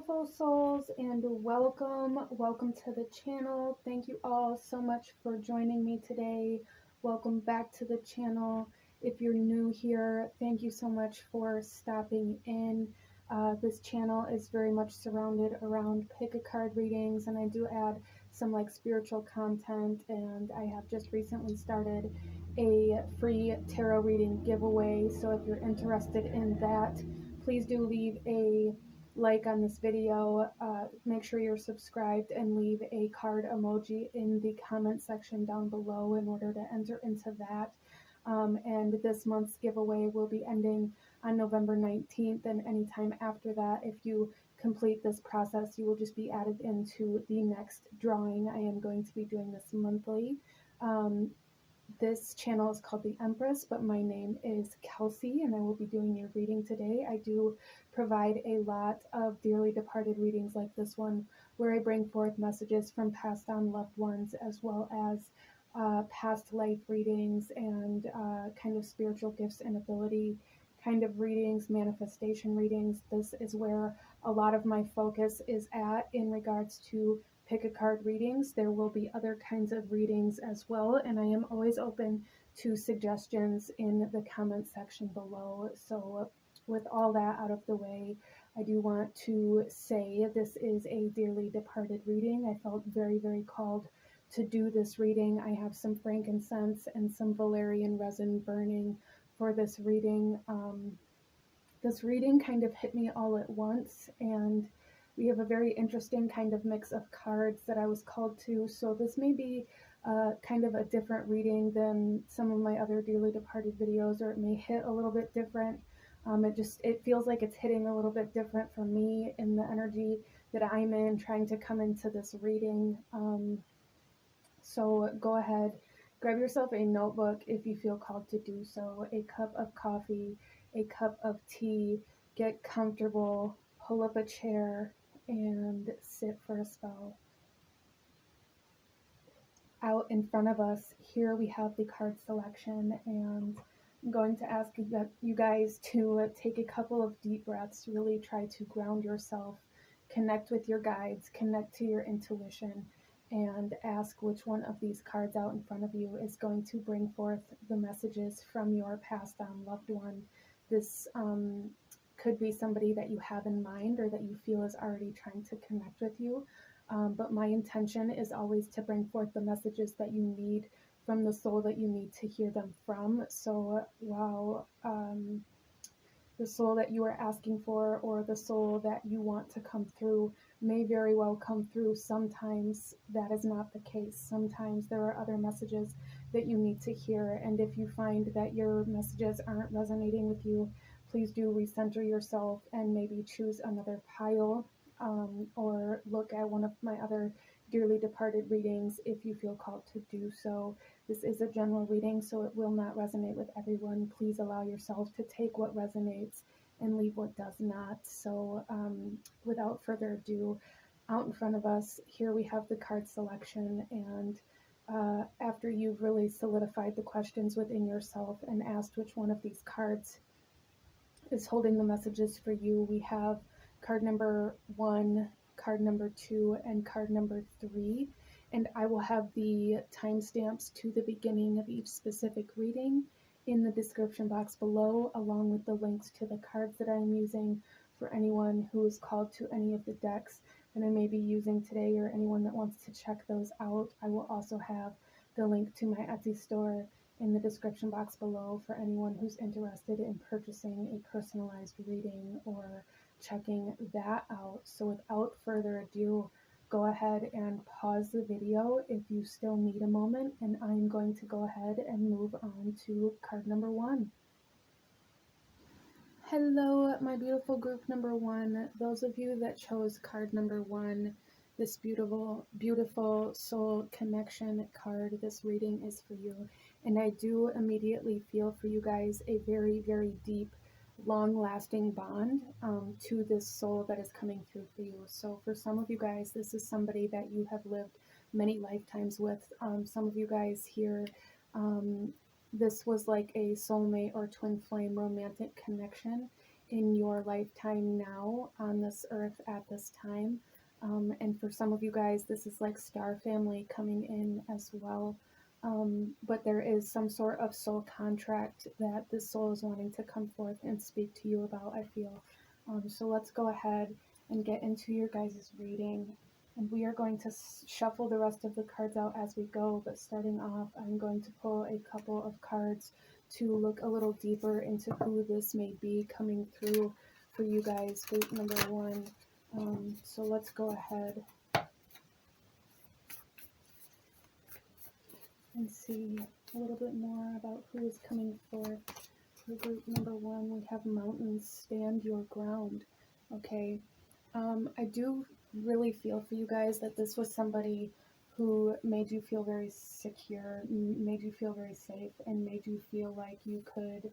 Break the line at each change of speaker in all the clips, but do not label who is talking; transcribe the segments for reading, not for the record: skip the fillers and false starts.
beautiful souls, and welcome to the channel. Thank you all so much for joining me today. Welcome back to the channel. If you're new here, thank you so much for stopping in. This channel is very much surrounded around pick a card readings, and I do add some like spiritual content, and I have just recently started a free tarot reading giveaway. So if you're interested in that, please do leave a like on this video, make sure you're subscribed, and leave a card emoji in the comment section down below in order to enter into that. And this month's giveaway will be ending on November 19th, and anytime after that, if you complete this process, you will just be added into the next drawing. I am going to be doing this monthly. This channel is called The Empress, but my name is Kelsey, and I will be doing your reading today. I do provide a lot of dearly departed readings like this one, where I bring forth messages from passed on loved ones, as well as past life readings and kind of spiritual gifts and ability kind of readings, manifestation readings. This is where a lot of my focus is at in regards to pick a card readings. There will be other kinds of readings as well, and I am always open to suggestions in the comment section below. So with all that out of the way, I do want to say this is a dearly departed reading. I felt very, very called to do this reading. I have some frankincense and some valerian resin burning for this reading. This reading kind of hit me all at once, and we have a very interesting kind of mix of cards that I was called to. So this may be kind of a different reading than some of my other dearly departed videos, or it may hit a little bit different. It feels like it's hitting a little bit different for me in the energy that I'm in, trying to come into this reading. So go ahead, grab yourself a notebook if you feel called to do so, a cup of coffee, a cup of tea, get comfortable, pull up a chair, and sit for a spell. Out in front of us, here we have the card selection, and I'm going to ask you guys to take a couple of deep breaths, really try to ground yourself, connect with your guides, connect to your intuition, and ask which one of these cards out in front of you is going to bring forth the messages from your passed on loved one. This could be somebody that you have in mind or that you feel is already trying to connect with you. But my intention is always to bring forth the messages that you need from the soul that you need to hear them from. So while the soul that you are asking for, or the soul that you want to come through, may very well come through, sometimes that is not the case. Sometimes there are other messages that you need to hear, and if you find that your messages aren't resonating with you, please do recenter yourself and maybe choose another pile, or look at one of my other dearly departed readings if you feel called to do so. This is a general reading, so it will not resonate with everyone. Please allow yourself to take what resonates and leave what does not. So without further ado, out in front of us, here we have the card selection, and after you've really solidified the questions within yourself and asked which one of these cards is holding the messages for you, we have card number 1, card number 2, and card number 3. And I will have the timestamps to the beginning of each specific reading in the description box below, along with the links to the cards that I'm using for anyone who is called to any of the decks that I may be using today, or anyone that wants to check those out. I will also have the link to my Etsy store in the description box below for anyone who's interested in purchasing a personalized reading or checking that out. So without further ado, go ahead and pause the video if you still need a moment, and I'm going to go ahead and move on to card number 1. Hello, my beautiful group number 1. Those of you that chose card number 1, this beautiful, beautiful soul connection card, this reading is for you. And I do immediately feel for you guys a very, very deep, long-lasting bond to this soul that is coming through for you. So for some of you guys, this is somebody that you have lived many lifetimes with. Some of you guys here, this was like a soulmate or twin flame romantic connection, in your lifetime now on this earth at this time. And for some of you guys, this is like star family coming in as well. But there is some sort of soul contract that this soul is wanting to come forth and speak to you about, I feel. So let's go ahead and get into your guys' reading. And we are going to shuffle the rest of the cards out as we go. But starting off, I'm going to pull a couple of cards to look a little deeper into who this may be coming through for you guys, group number one. So let's go ahead and see a little bit more about who is coming forth. For group number one, we have mountains, stand your ground. Okay, I do really feel for you guys that this was somebody who made you feel very secure, made you feel very safe, and made you feel like you could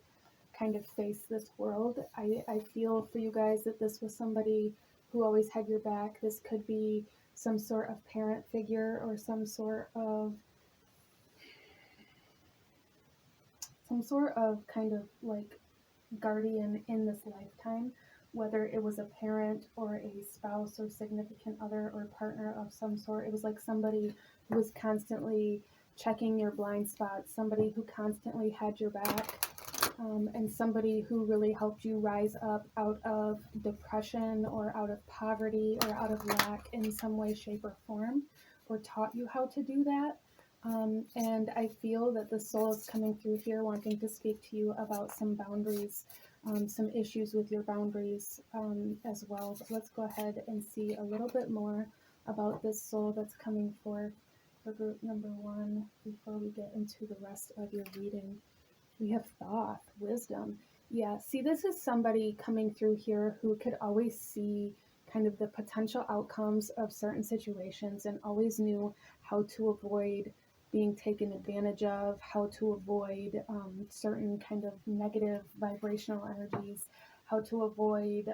kind of face this world. I feel for you guys that this was somebody who always had your back. This could be some sort of parent figure or some sort of kind of like guardian in this lifetime, whether it was a parent or a spouse or significant other or partner of some sort. It was like somebody who was constantly checking your blind spots, somebody who constantly had your back, and somebody who really helped you rise up out of depression or out of poverty or out of lack in some way, shape, or form, or taught you how to do that. And I feel that the soul is coming through here wanting to speak to you about some boundaries, some issues with your boundaries as well. But let's go ahead and see a little bit more about this soul that's coming forth for group number one before we get into the rest of your reading. We have thought, wisdom. Yeah, see, this is somebody coming through here who could always see kind of the potential outcomes of certain situations and always knew how to avoid being taken advantage of, how to avoid certain kind of negative vibrational energies, how to avoid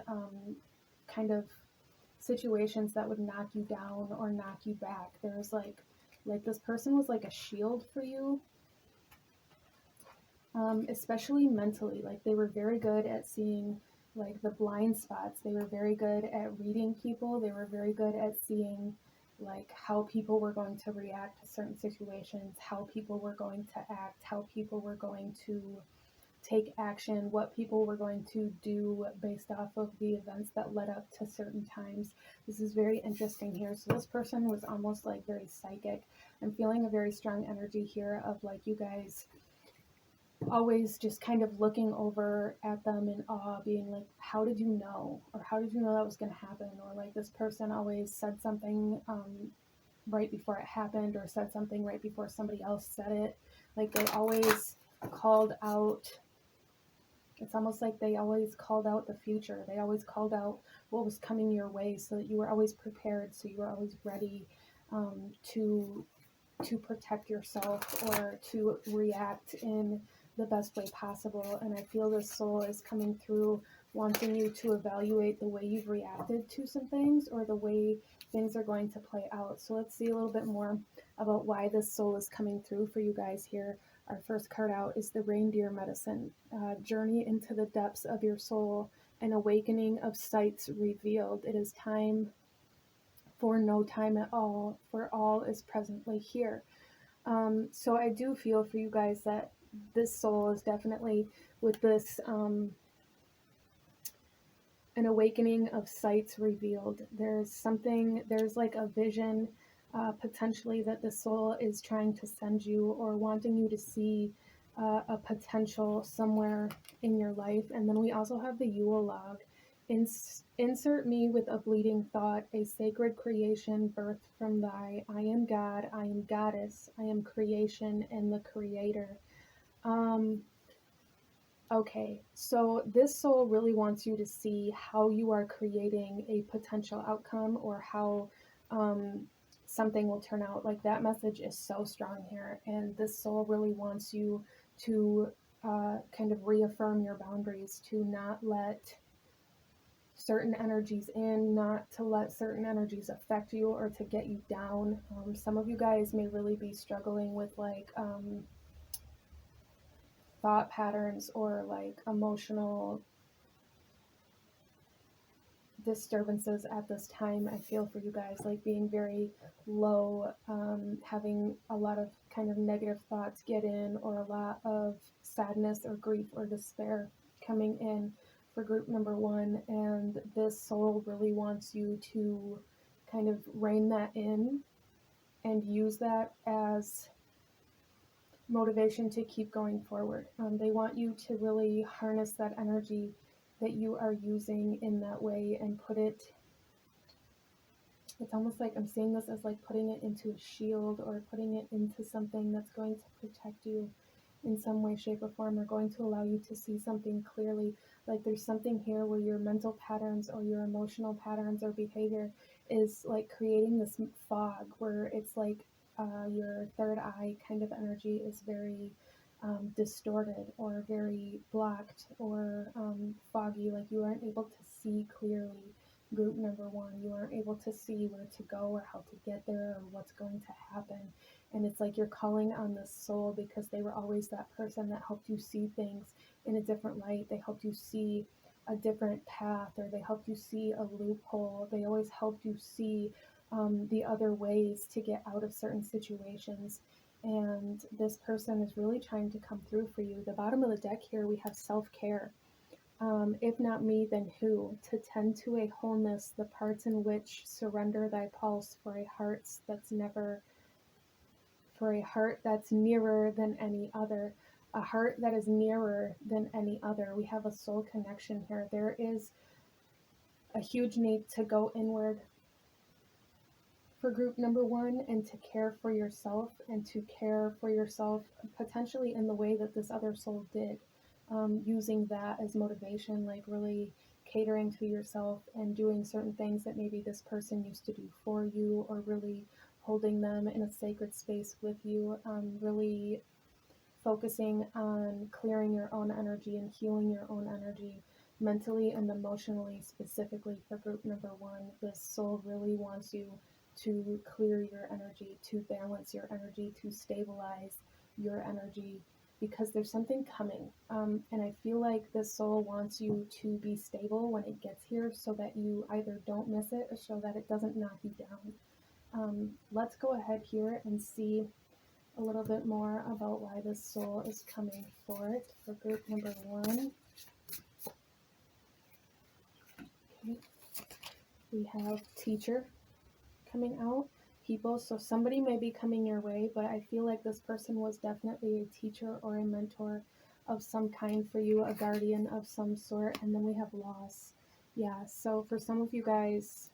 kind of situations that would knock you down or knock you back. There's like this person was like a shield for you, especially mentally. Like they were very good at seeing like the blind spots. They were very good at reading people. They were very good at seeing like how people were going to react to certain situations, how people were going to act, how people were going to take action, what people were going to do based off of the events that led up to certain times. This is very interesting here. So this person was almost like very psychic. I'm feeling a very strong energy here of like you guys always just kind of looking over at them in awe, being like, how did you know? Or how did you know that was going to happen? Or like this person always said something right before it happened, or said something right before somebody else said it. Like they always called out, it's almost like they always called out the future. They always called out what was coming your way so that you were always prepared, so you were always ready to protect yourself or to react in the best way possible. And I feel this soul is coming through wanting you to evaluate the way you've reacted to some things or the way things are going to play out. So let's see a little bit more about why this soul is coming through for you guys here. Our first card out is the reindeer medicine. Journey into the depths of your soul, an awakening of sights revealed. It is time for no time at all, for all is presently here. So I do feel for you guys that this soul is definitely with this an awakening of sights revealed. There's like a vision potentially that the soul is trying to send you or wanting you to see a potential somewhere in your life. And then we also have the Yule log. Insert me with a bleeding thought, a sacred creation birthed from thy. I am God, I am goddess, I am creation and the creator. Okay, so this soul really wants you to see how you are creating a potential outcome or how something will turn out. Like that message is so strong here, and this soul really wants you to kind of reaffirm your boundaries, to not let certain energies in, not to let certain energies affect you or to get you down. Some of you guys may really be struggling with like thought patterns or like emotional disturbances at this time. I feel for you guys, like being very low, having a lot of kind of negative thoughts get in, or a lot of sadness or grief or despair coming in for group number one. And this soul really wants you to kind of rein that in and use that as motivation to keep going forward. They want you to really harness that energy that you are using in that way and put it, it's almost like I'm seeing this as like putting it into a shield, or putting it into something that's going to protect you in some way, shape, or form, or going to allow you to see something clearly. Like there's something here where your mental patterns or your emotional patterns or behavior is like creating this fog where it's like your third eye kind of energy is very distorted or very blocked or foggy, like you aren't able to see clearly. Group number one, you aren't able to see where to go or how to get there or what's going to happen. And it's like you're calling on this soul because they were always that person that helped you see things in a different light. They helped you see a different path, or they helped you see a loophole. They always helped you see the other ways to get out of certain situations. And this person is really trying to come through for you. The bottom of the deck here, we have self-care. If not me, then who? To tend to a wholeness, the parts in which surrender thy pulse for a heart that's never, for a heart that's nearer than any other, a heart that is nearer than any other. We have a soul connection here. There is a huge need to go inward for group number one, and to care for yourself, and to care for yourself potentially in the way that this other soul did, using that as motivation, like really catering to yourself and doing certain things that maybe this person used to do for you, or really holding them in a sacred space with you, really focusing on clearing your own energy and healing your own energy mentally and emotionally. Specifically for group number one, this soul really wants you to clear your energy, to balance your energy, to stabilize your energy, because there's something coming. And I feel like this soul wants you to be stable when it gets here, so that you either don't miss it or so that it doesn't knock you down. Let's go ahead here and see a little bit more about why this soul is coming for it for group number one. Okay. We have teacher coming out, people. So somebody may be coming your way, but I feel like this person was definitely a teacher or a mentor of some kind for you, a guardian of some sort. And then we have loss. Yeah, so for some of you guys,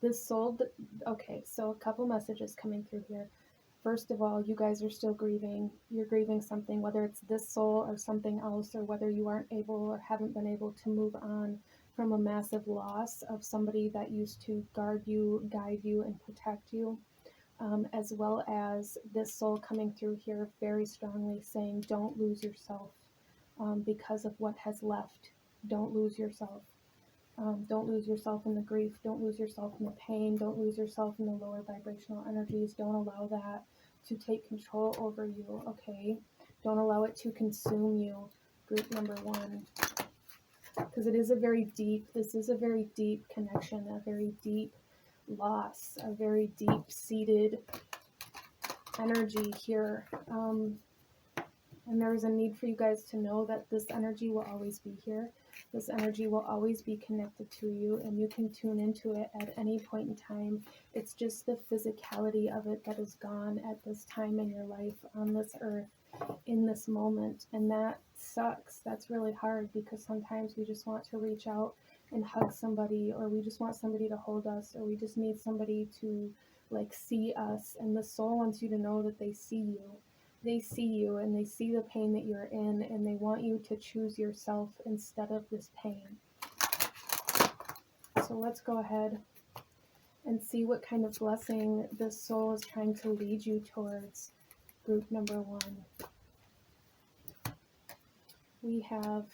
this soul, okay, so a couple messages coming through here. First of all, you guys are still grieving. You're grieving something, whether it's this soul or something else, or whether you aren't able or haven't been able to move on from a massive loss of somebody that used to guard you, guide you, and protect you. As well as this soul coming through here very strongly saying, don't lose yourself because of what has left. Don't lose yourself. Don't lose yourself in the grief. Don't lose yourself in the pain. Don't lose yourself in the lower vibrational energies. Don't allow that to take control over you, okay? Don't allow it to consume you, group number one. Because it is a very deep, this is a very deep connection, a very deep loss, a very deep-seated energy here. And there is a need for you guys to know that this energy will always be here. This energy will always be connected to you, and you can tune into it at any point in time. It's just the physicality of it that is gone at this time in your life on this earth, in this moment. And that sucks. That's really hard, because sometimes we just want to reach out and hug somebody, or we just want somebody to hold us, or we just need somebody to like see us. And the soul wants you to know that they see you. They see you, and they see the pain that you're in, and they want you to choose yourself instead of this pain. So let's go ahead and see what kind of blessing this soul is trying to lead you towards, group number one. We have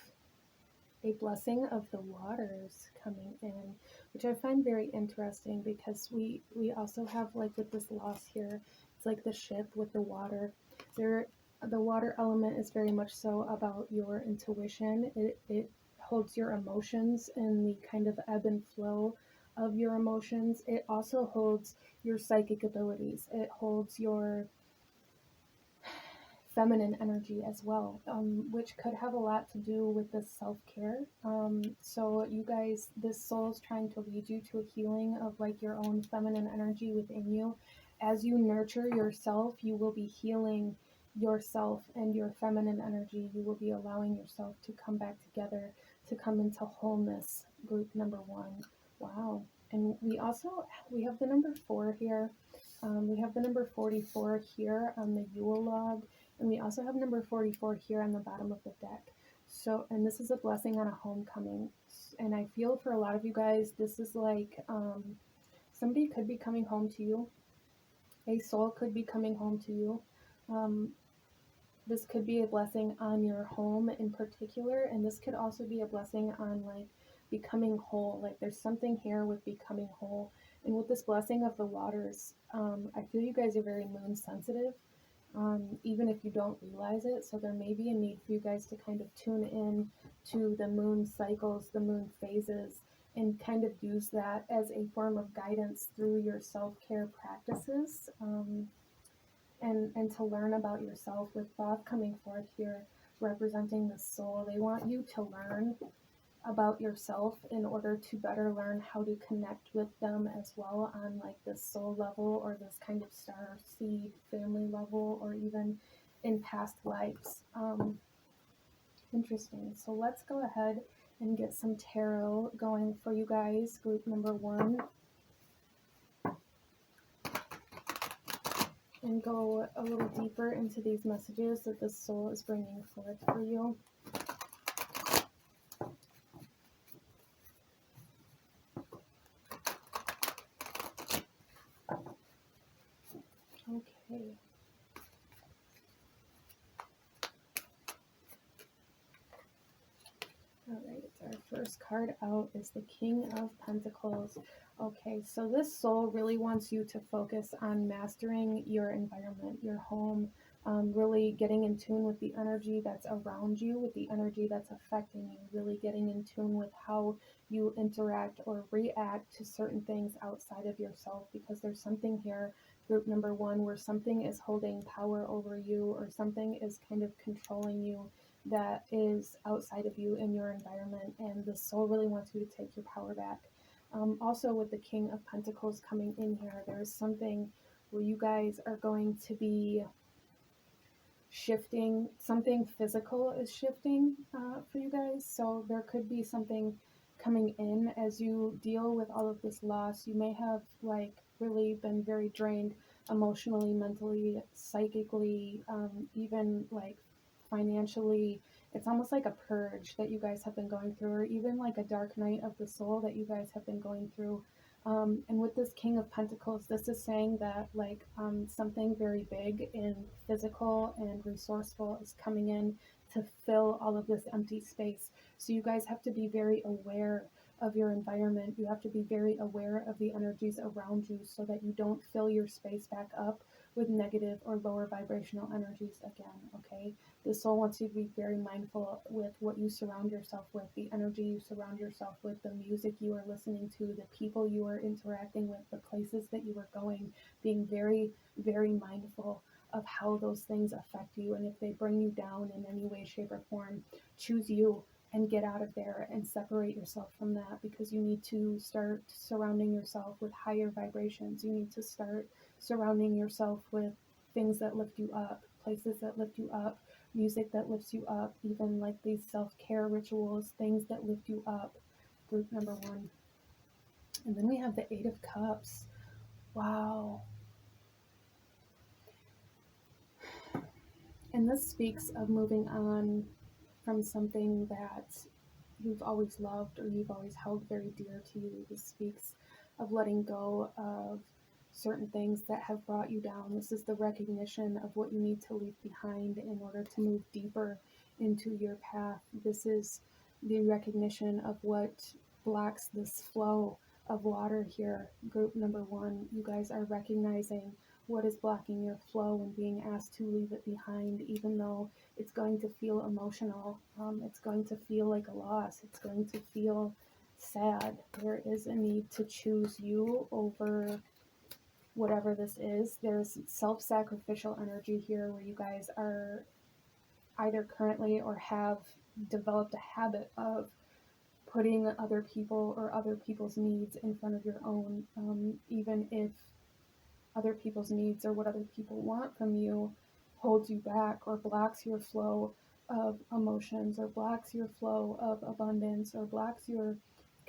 a blessing of the waters coming in, which I find very interesting, because we also have, like with this loss here, it's like the ship with the water. The water element is very much so about your intuition. It holds your emotions and the kind of ebb and flow of your emotions. It also holds your psychic abilities. It holds your feminine energy as well, which could have a lot to do with this self-care. So you guys, this soul is trying to lead you to a healing of like your own feminine energy within you. As you nurture yourself, you will be healing yourself and your feminine energy. You will be allowing yourself to come back together, to come into wholeness. Group number 1. Wow. And we have the number 4 here. We have the number 44 here on the Yule log, and we also have number 44 here on the bottom of the deck. So, and this is a blessing on a homecoming. And I feel for a lot of you guys, this is like somebody could be coming home to you. A soul could be coming home to you. This could be a blessing on your home in particular, and this could also be a blessing on like becoming whole. Like there's something here with becoming whole. And with this blessing of the waters, I feel you guys are very moon sensitive, even if you don't realize it. So there may be a need for you guys to kind of tune in to the moon cycles, the moon phases, and kind of use that as a form of guidance through your self-care practices. And to learn about yourself, with Thoth coming forth here representing the soul. They want you to learn about yourself in order to better learn how to connect with them as well on like this soul level, or this kind of star seed family level, or even in past lives. Interesting. So let's go ahead and get some tarot going for you guys, group number 1. And go a little deeper into these messages that the soul is bringing forth for you. Okay. All right, our first card out is the King of Pentacles. Okay, so this soul really wants you to focus on mastering your environment, your home, really getting in tune with the energy that's around you, with the energy that's affecting you, really getting in tune with how you interact or react to certain things outside of yourself, because there's something here, group number 1, where something is holding power over you, or something is kind of controlling you that is outside of you in your environment, and the soul really wants you to take your power back. Also, with the King of Pentacles coming in here, there's something where you guys are going to be shifting. Something physical is shifting for you guys. So there could be something coming in as you deal with all of this loss. You may have like really been very drained emotionally, mentally, psychically, even like financially. It's almost like a purge that you guys have been going through, or even like a dark night of the soul that you guys have been going through. And with this King of Pentacles, this is saying that like something very big and physical and resourceful is coming in to fill all of this empty space. So you guys have to be very aware of your environment. You have to be very aware of the energies around you so that you don't fill your space back up with negative or lower vibrational energies again, okay? The soul wants you to be very mindful with what you surround yourself with, the energy you surround yourself with, the music you are listening to, the people you are interacting with, the places that you are going, being very, very mindful of how those things affect you. And if they bring you down in any way, shape, or form, choose you and get out of there and separate yourself from that, because you need to start surrounding yourself with higher vibrations. You need to start surrounding yourself with things that lift you up, places that lift you up, music that lifts you up, even like these self-care rituals, things that lift you up, group number 1. And then we have the 8 of Cups. Wow. And this speaks of moving on from something that you've always loved or you've always held very dear to you. This speaks of letting go of certain things that have brought you down. This is the recognition of what you need to leave behind in order to move deeper into your path. This is the recognition of what blocks this flow of water here, group number 1, you guys are recognizing what is blocking your flow and being asked to leave it behind, even though it's going to feel emotional. It's going to feel like a loss. It's going to feel sad. There is a need to choose you over whatever this is. There's self-sacrificial energy here where you guys are either currently or have developed a habit of putting other people or other people's needs in front of your own, even if other people's needs or what other people want from you holds you back or blocks your flow of emotions or blocks your flow of abundance or blocks your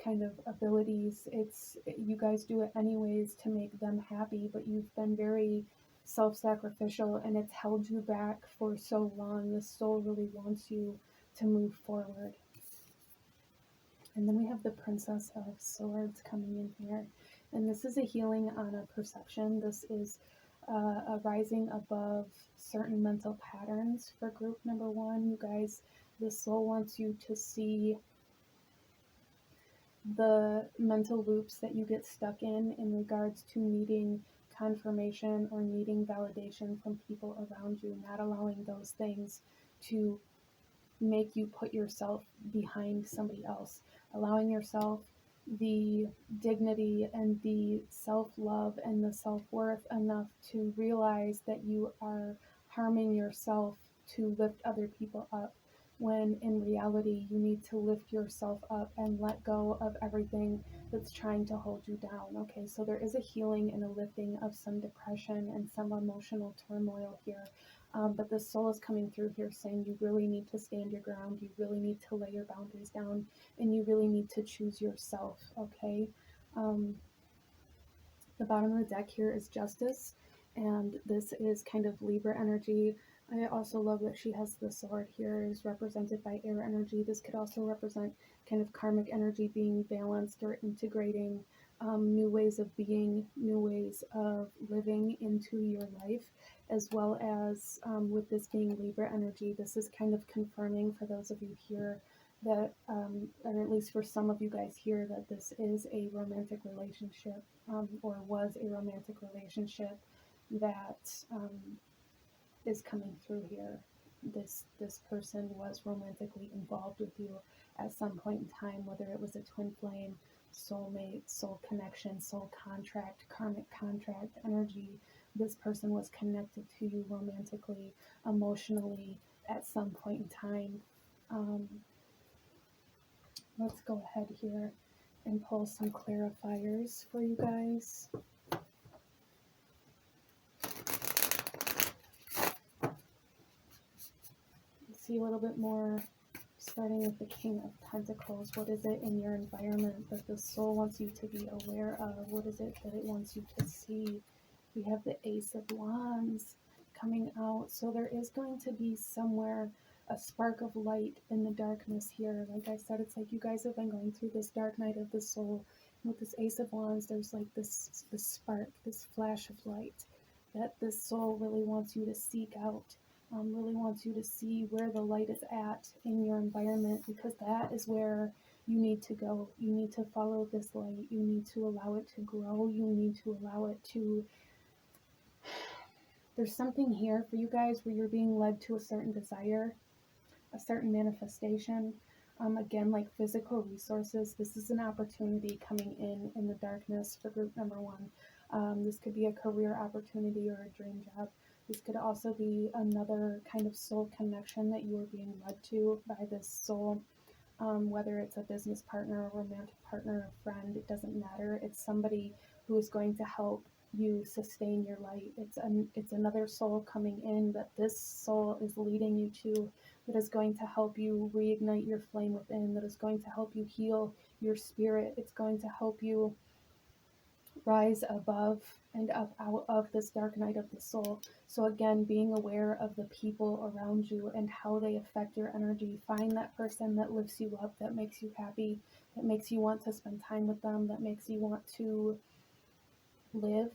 kind of abilities. It's, you guys do it anyways to make them happy, but you've been very self-sacrificial and it's held you back for so long. The soul really wants you to move forward. And then we have the Princess of Swords coming in here. And this is a healing on a perception. This is a rising above certain mental patterns for group number 1. You guys, the soul wants you to see the mental loops that you get stuck in regards to needing confirmation or needing validation from people around you, not allowing those things to make you put yourself behind somebody else, allowing yourself the dignity and the self-love and the self-worth enough to realize that you are harming yourself to lift other people up, when in reality you need to lift yourself up and let go of everything that's trying to hold you down. Okay, so there is a healing and a lifting of some depression and some emotional turmoil here. But the soul is coming through here saying you really need to stand your ground, you really need to lay your boundaries down, and you really need to choose yourself, okay? The bottom of the deck here is Justice, and this is kind of Libra energy. I also love that she has the sword here, is represented by air energy. This could also represent kind of karmic energy being balanced or integrating new ways of being, new ways of living into your life, as well as with this being Libra energy, this is kind of confirming for those of you here that, or at least for some of you guys here, that this is a romantic relationship, or was a romantic relationship that is coming through here. This person was romantically involved with you at some point in time, whether it was a twin flame, soulmate, soul connection, soul contract, karmic contract energy. This person was connected to you romantically, emotionally at some point in time. Let's go ahead here and pull some clarifiers for you guys. Let's see a little bit more, starting with the King of Pentacles. What is it in your environment that the soul wants you to be aware of? What is it that it wants you to see? We have the Ace of Wands coming out. So there is going to be somewhere a spark of light in the darkness here. Like I said, it's like you guys have been going through this dark night of the soul. And with this Ace of Wands, there's like this spark, this flash of light that this soul really wants you to seek out. Really wants you to see where the light is at in your environment, because that is where you need to go. You need to follow this light. You need to allow it to grow. You need to allow it to... There's something here for you guys where you're being led to a certain desire, a certain manifestation. Again, like physical resources, this is an opportunity coming in the darkness for group number 1. This could be a career opportunity or a dream job. This could also be another kind of soul connection that you are being led to by this soul, whether it's a business partner, a romantic partner, a friend, it doesn't matter. It's somebody who is going to help you sustain your light. It's another soul coming in that this soul is leading you to, that is going to help you reignite your flame within, that is going to help you heal your spirit. It's going to help you rise above and up out of this dark night of the soul. So again, being aware of the people around you and how they affect your energy. Find that person that lifts you up, that makes you happy, that makes you want to spend time with them, that makes you want to live.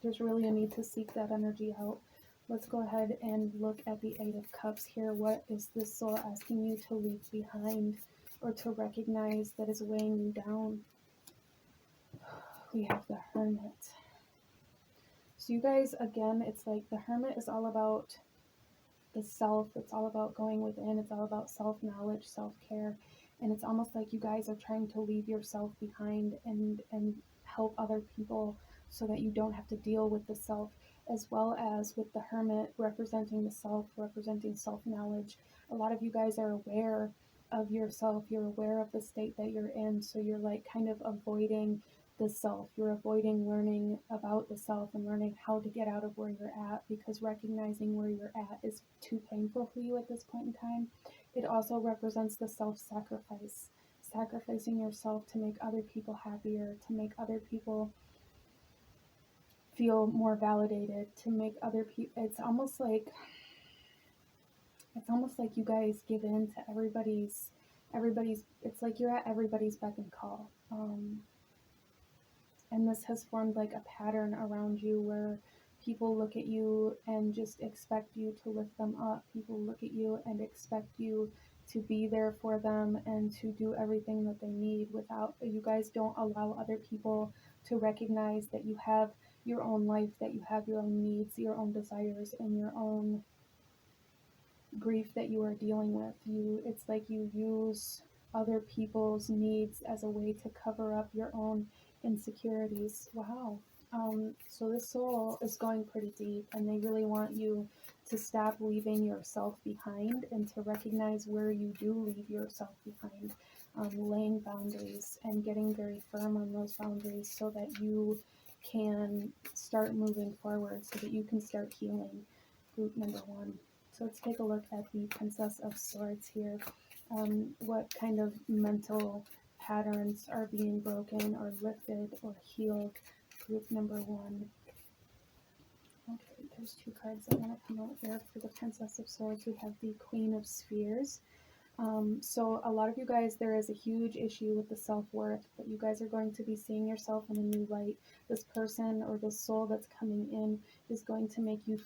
There's really a need to seek that energy out. Let's go ahead and look at the Eight of Cups here. What is this soul asking you to leave behind? or to recognize that is weighing you down. We have the Hermit. So you guys, again, it's like the Hermit is all about the self. It's all about going within. It's all about self-knowledge, self-care. And it's almost like you guys are trying to leave yourself behind and help other people so that you don't have to deal with the self, as well as with the Hermit representing the self, representing self-knowledge. A lot of you guys are aware of yourself. You're aware of the state that you're in. So you're like kind of avoiding the self. You're avoiding learning about the self and learning how to get out of where you're at, because recognizing where you're at is too painful for you at this point in time. It also represents the self-sacrifice, sacrificing yourself to make other people happier, to make other people feel more validated, to make other people, it's almost like you guys give in to everybody's, it's like you're at everybody's beck and call. And this has formed like a pattern around you where people look at you and just expect you to lift them up. People look at you and expect you to be there for them and to do everything that they need. Without, you guys don't allow other people to recognize that you have your own life, that you have your own needs, your own desires, and your own grief that you are dealing with. It's like you use other people's needs as a way to cover up your own insecurities. Wow. So this soul is going pretty deep, and they really want you to stop leaving yourself behind and to recognize where you do leave yourself behind, laying boundaries and getting very firm on those boundaries so that you can start moving forward, so that you can start healing. Group number 1. So let's take a look at the Princess of Swords here. What kind of mental patterns are being broken or lifted or healed? Group number 1. Okay, there's 2 cards that want to come out here for the Princess of Swords. We have the Queen of Spheres. So a lot of you guys, there is a huge issue with the self-worth, but you guys are going to be seeing yourself in a new light. This person or this soul that's coming in is going to make you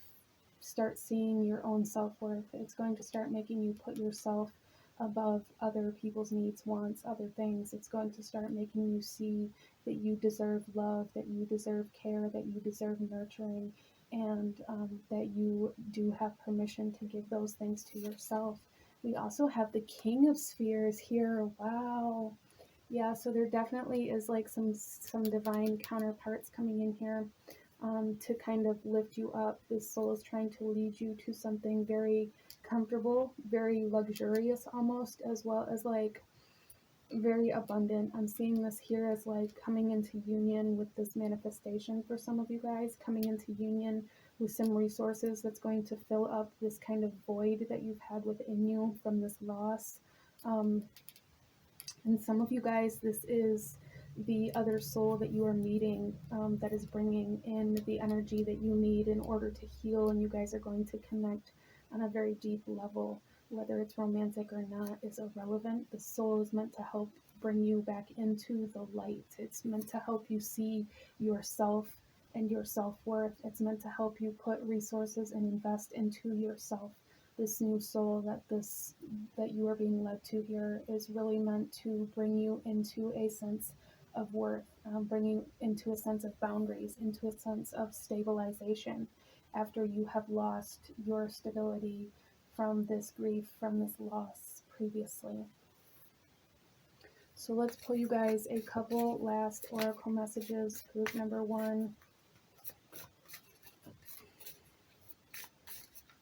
start seeing your own self-worth. It's going to start making you put yourself above other people's needs, wants, other things. It's going to start making you see that you deserve love, that you deserve care, that you deserve nurturing, and that you do have permission to give those things to yourself. We also have the King of Spheres here. Wow. Yeah, so there definitely is like some divine counterparts coming in here. To kind of lift you up. This soul is trying to lead you to something very comfortable, very luxurious almost, as well as like very abundant. I'm seeing this here as like coming into union with this manifestation for some of you guys, coming into union with some resources that's going to fill up this kind of void that you've had within you from this loss. And some of you guys, this is the other soul that you are meeting, that is bringing in the energy that you need in order to heal, and you guys are going to connect on a very deep level. Whether it's romantic or not is irrelevant. The soul is meant to help bring you back into the light. It's meant to help you see yourself and your self-worth. It's meant to help you put resources and invest into yourself. This new soul that you are being led to here is really meant to bring you into a sense of worth, bring you into a sense of boundaries, into a sense of stabilization after you have lost your stability from this grief, from this loss previously. So let's pull you guys a couple last oracle messages. Group number 1.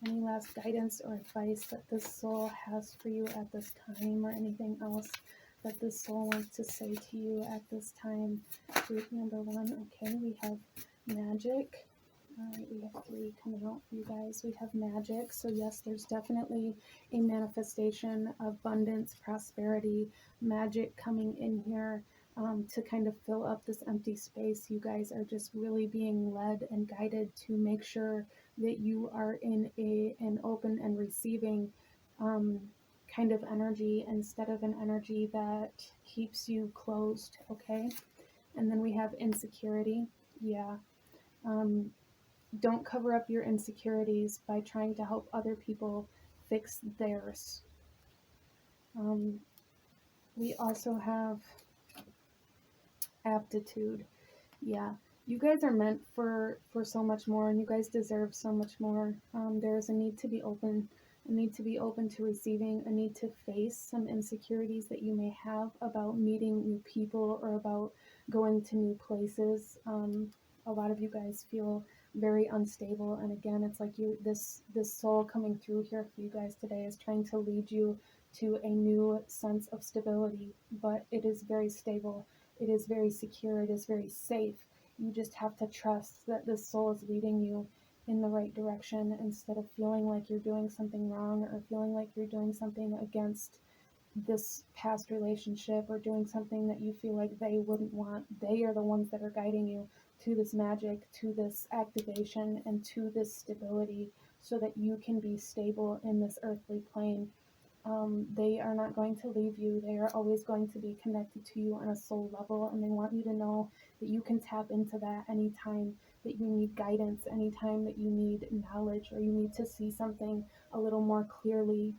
Any last guidance or advice that this soul has for you at this time, or anything else that this soul wants to say to you at this time? Group number 1. Okay, we have Magic. All right, we have 3 coming out for you guys. We have Magic. So yes, there's definitely a manifestation of abundance, prosperity, magic coming in here to kind of fill up this empty space. You guys are just really being led and guided to make sure that you are in an open and receiving kind of energy instead of an energy that keeps you closed. Okay, and then we have insecurity. Yeah. Don't cover up your insecurities by trying to help other people fix theirs. We also have aptitude. Yeah, you guys are meant for so much more, and you guys deserve so much more. There's a need to be open, a need to be open to receiving, a need to face some insecurities that you may have about meeting new people or about going to new places. A lot of you guys feel very unstable, and again, it's like you this soul coming through here for you guys today is trying to lead you to a new sense of stability, but it is very stable, it is very secure, it is very safe. You just have to trust that this soul is leading you in the right direction instead of feeling like you're doing something wrong or feeling like you're doing something against this past relationship or doing something that you feel like they wouldn't want. They are the ones that are guiding you to this magic, to this activation, and to this stability so that you can be stable in this earthly plane. They are not going to leave you. They are always going to be connected to you on a soul level, and they want you to know that you can tap into that anytime that you need guidance, anytime that you need knowledge or you need to see something a little more clearly.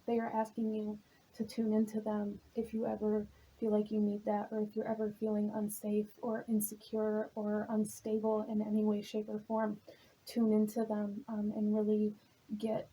They are asking you to tune into them if you ever feel like you need that, or if you're ever feeling unsafe or insecure or unstable in any way, shape, or form. Tune into them and really get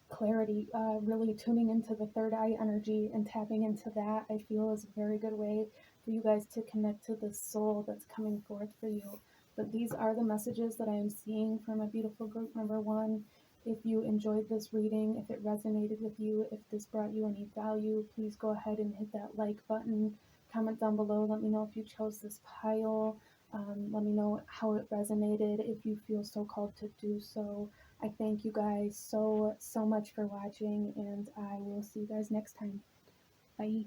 clarity, really tuning into the third eye energy and tapping into that, I feel is a very good way for you guys to connect to the soul that's coming forth for you. But these are the messages that I am seeing from my beautiful group number one. If you enjoyed this reading, if it resonated with you, if this brought you any value, please go ahead and hit that like button. Comment down below. Let me know if you chose this pile. Let me know how it resonated, if you feel so called to do so. I thank you guys so much for watching, and I will see you guys next time. Bye.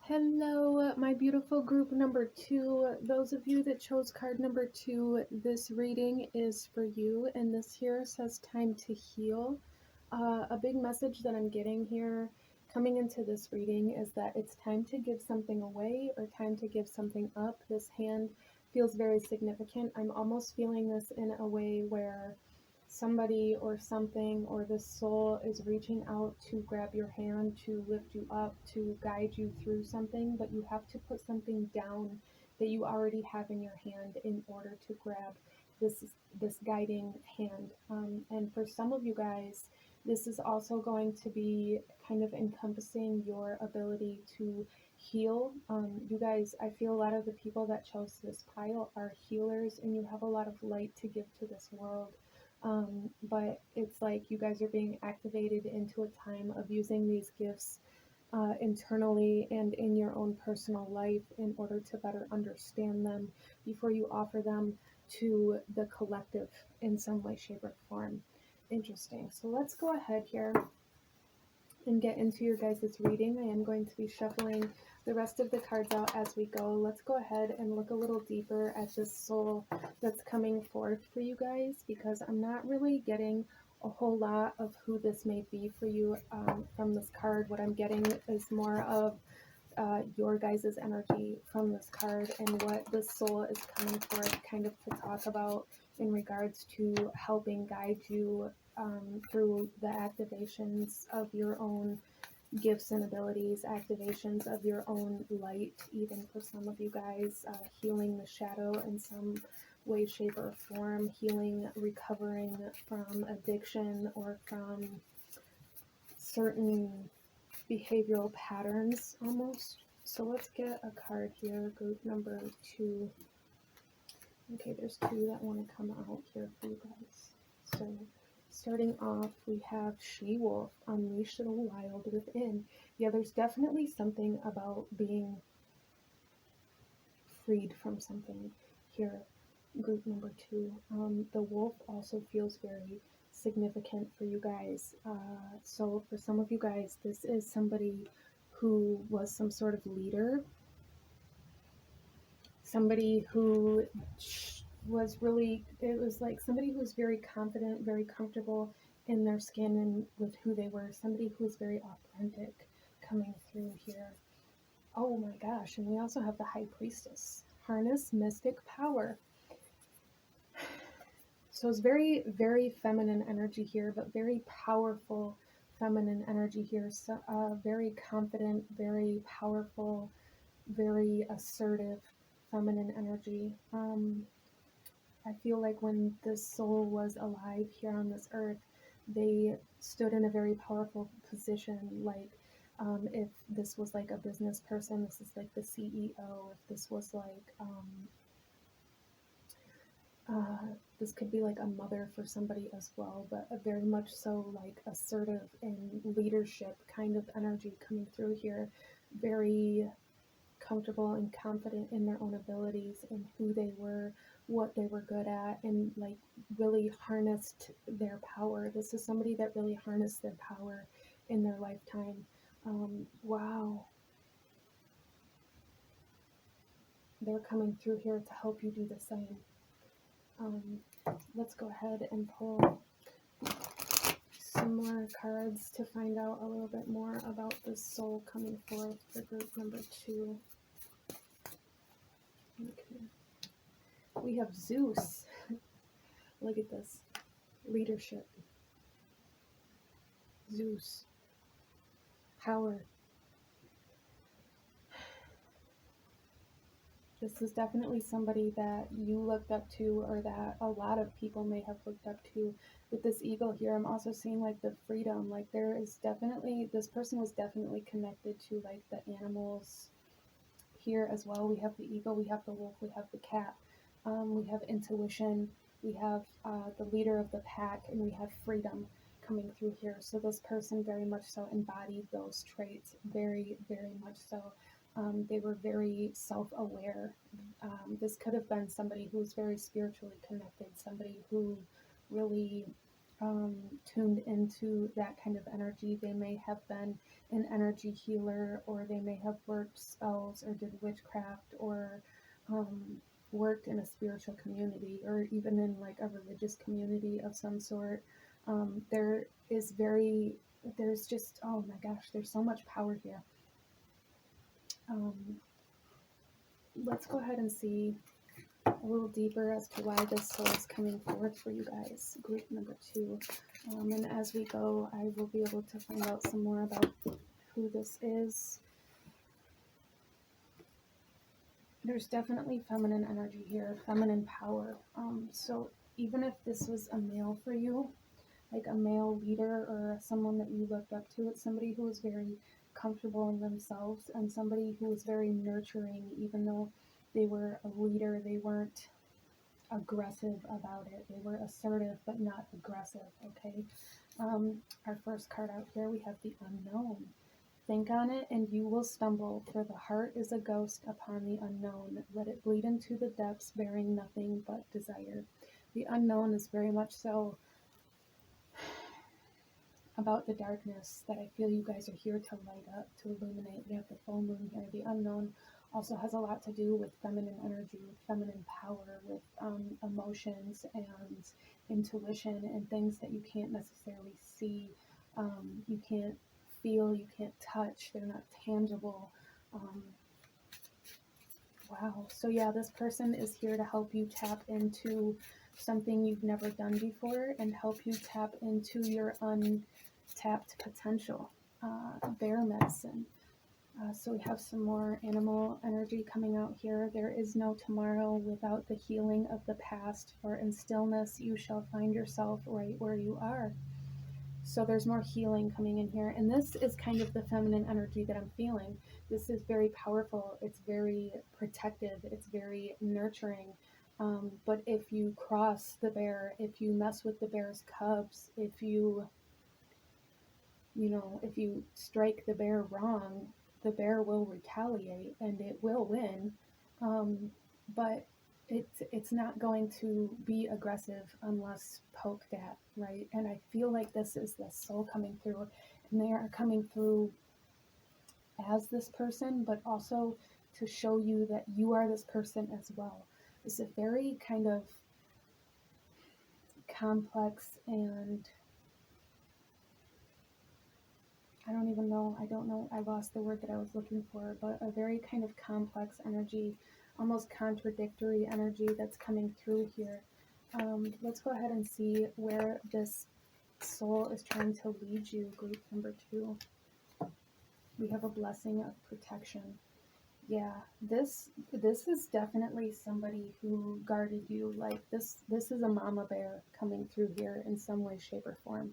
Hello, my beautiful group number two. Those of you that chose card number two, this reading is for you, and this here says time to heal. A big message that I'm getting here coming into this reading is that it's time to give something away or time to give something up. This hand feels very significant. I'm almost feeling this in a way where somebody or something or the soul is reaching out to grab your hand, to lift you up, to guide you through something, but you have to put something down that you already have in your hand in order to grab this this guiding hand. And for some of you guys, this is also going to be kind of encompassing your ability to heal. You guys, I feel a lot of the people that chose this pile are healers, and you have a lot of light to give to this world. But it's like you guys are being activated into a time of using these gifts internally and in your own personal life in order to better understand them before you offer them to the collective in some way, shape, or form. Interesting. So let's go ahead here and get into your guys' reading. I am going to be shuffling the rest of the cards out as we go. Let's go ahead and look a little deeper at this soul that's coming forth for you guys, because I'm not really getting a whole lot of who this may be for you from this card. What I'm getting is more of your guys' energy from this card and what this soul is coming forth kind of to talk about in regards to helping guide you through the activations of your own gifts and abilities, activations of your own light, even for some of you guys, healing the shadow in some way, shape, or form, healing, recovering from addiction or from certain behavioral patterns almost. So let's get a card here, group number two. Okay, there's two that want to come out here for you guys. So starting off, we have She-Wolf, unleash the wild within. Yeah, there's definitely something about being freed from something here, group number two. The wolf also feels very significant for you guys. So for some of you guys, this is somebody who was some sort of leader, somebody who was really, it was like somebody who was very confident, very comfortable in their skin and with who they were, somebody who was very authentic coming through here. Oh my gosh, and we also have the High Priestess. Harness mystic power. So it's very, very feminine energy here, but very powerful feminine energy here. So, very confident, very powerful, very assertive feminine energy. I feel like when this soul was alive here on this earth, they stood in a very powerful position. Like, if this was like a business person, this is like the CEO. If this was like, this could be like a mother for somebody as well, but a very much so like assertive and leadership kind of energy coming through here. Very comfortable and confident in their own abilities and who they were, what they were good at, and like really harnessed their power. This is somebody that really harnessed their power in their lifetime. Wow. They're coming through here to help you do the same. Let's go ahead and pull some more cards to find out a little bit more about this soul coming forth for group number 2. Okay. We have Zeus. Look at this. Leadership. Zeus. Power. This is definitely somebody that you looked up to, or that a lot of people may have looked up to. With this eagle here, I'm also seeing like the freedom. Like there is definitely, this person was definitely connected to like the animals here as well. We have the eagle, we have the wolf, we have the cat, we have intuition, we have the leader of the pack, and we have freedom coming through here. So this person very much so embodied those traits, very, very much so. They were very self-aware. This could have been somebody who's very spiritually connected, somebody who really tuned into that kind of energy. They may have been an energy healer, or they may have worked spells or did witchcraft, or worked in a spiritual community, or even in like a religious community of some sort. There's just, oh my gosh, there's so much power here. Let's go ahead and see a little deeper as to why this soul is coming forth for you guys, group number 2. And as we go, I will be able to find out some more about who this is. There's definitely feminine energy here, feminine power. So even if this was a male for you, like a male leader or someone that you looked up to, it's somebody who was very comfortable in themselves and somebody who was very nurturing. Even though they were a leader, they weren't aggressive about it. They were assertive but not aggressive. Okay. Our first card out here, we have the unknown. Think on it and you will stumble, for the heart is a ghost upon the unknown. Let it bleed into the depths, bearing nothing but desire. The unknown is very much so about the darkness that I feel you guys are here to light up, to illuminate. We have the full moon here. The unknown also has a lot to do with feminine energy, with feminine power, with emotions and intuition and things that you can't necessarily see, you can't feel, you can't touch, they're not tangible. Wow. So yeah, this person is here to help you tap into something you've never done before and help you tap into your untapped potential. Bear medicine. So we have some more animal energy coming out here. There is no tomorrow without the healing of the past, for in stillness you shall find yourself right where you are. So there's more healing coming in here. And this is kind of the feminine energy that I'm feeling. This is very powerful. It's very protective. It's very nurturing. But if you cross the bear, if you mess with the bear's cubs, if you strike the bear wrong, the bear will retaliate and it will win. But it's not going to be aggressive unless poked at, right? And I feel like this is the soul coming through, and they are coming through as this person, but also to show you that you are this person as well. It's a very kind of complex, and I lost the word that I was looking for, but a very kind of complex energy, almost contradictory energy that's coming through here. Let's go ahead and see where this soul is trying to lead you, group number 2. We have a blessing of protection. Yeah, this is definitely somebody who guarded you. Like this is a mama bear coming through here in some way, shape, or form.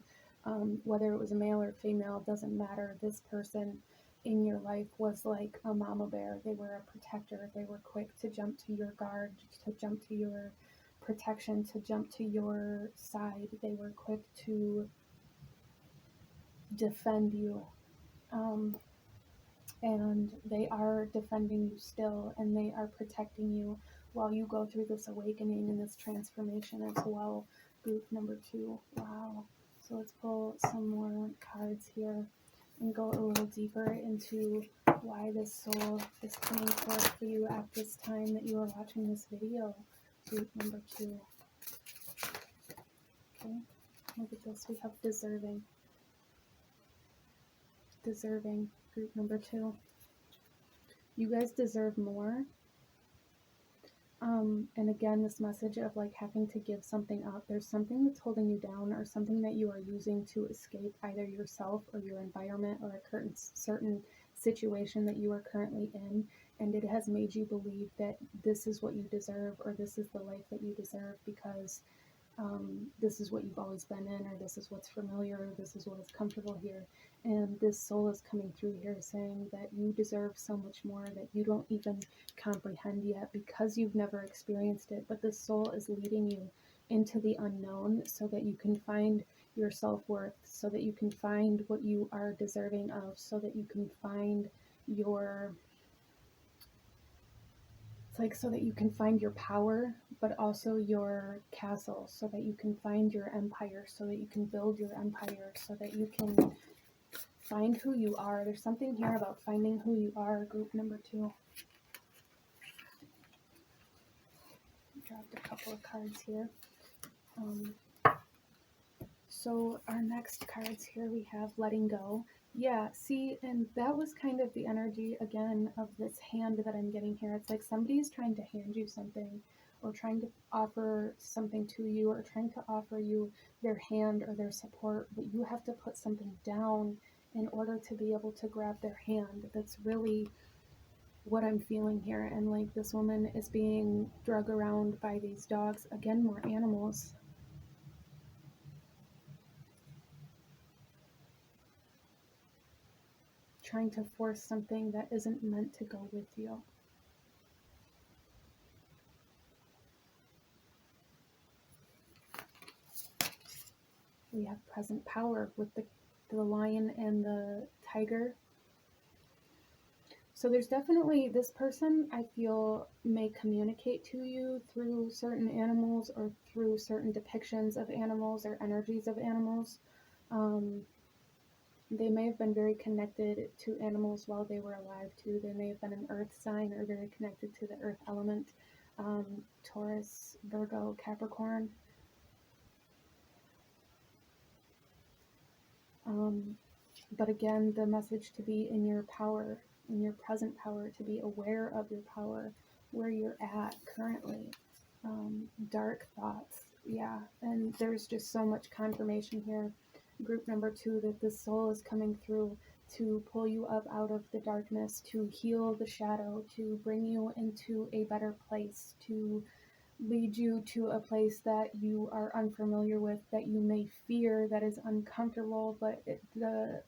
Whether it was a male or female, doesn't matter. This person in your life was like a mama bear. They were a protector. They were quick to jump to your guard, to jump to your protection, to jump to your side. They were quick to defend you. And they are defending you still, and they are protecting you while you go through this awakening and this transformation as well. Group number 2. Wow. So let's pull some more cards here and go a little deeper into why this soul is coming forth for you at this time that you are watching this video. Group number 2. Okay, look at this. We have deserving. Deserving. Group number 2. You guys deserve more. And again, this message of like having to give something up. There's something that's holding you down, or something that you are using to escape either yourself or your environment, or a certain situation that you are currently in. And it has made you believe that this is what you deserve, or this is the life that you deserve, because this is what you've always been in, or this is what's familiar, or this is what is comfortable here. And this soul is coming through here saying that you deserve so much more that you don't even comprehend yet, because you've never experienced it. But this soul is leading you into the unknown so that you can find your self-worth, so that you can find what you are deserving of, so that you can find your so that you can find your power, but also your castle, so that you can find your empire, so that you can build your empire, so that you can find who you are. There's something here about finding who you are, group number 2. Dropped a couple of cards here. So our next cards here, we have letting go. Yeah, see, and that was kind of the energy, again, of this hand that I'm getting here. It's like somebody's trying to hand you something, or trying to offer something to you, or trying to offer you their hand or their support, but you have to put something down in order to be able to grab their hand. That's really what I'm feeling here. And like this woman is being drug around by these dogs. Again, more animals. Trying to force something that isn't meant to go with you. We have present power with the lion and the tiger. So there's definitely, this person, I feel, may communicate to you through certain animals, or through certain depictions of animals or energies of animals. They may have been very connected to animals while they were alive too. They may have been an earth sign, or very connected to the earth element. Taurus, Virgo, Capricorn. But again, the message to be in your power, in your present power, to be aware of your power, where you're at currently. Dark thoughts. Yeah, and there's just so much confirmation here. Group number 2, that the soul is coming through to pull you up out of the darkness, to heal the shadow, to bring you into a better place, to lead you to a place that you are unfamiliar with, that you may fear, that is uncomfortable, but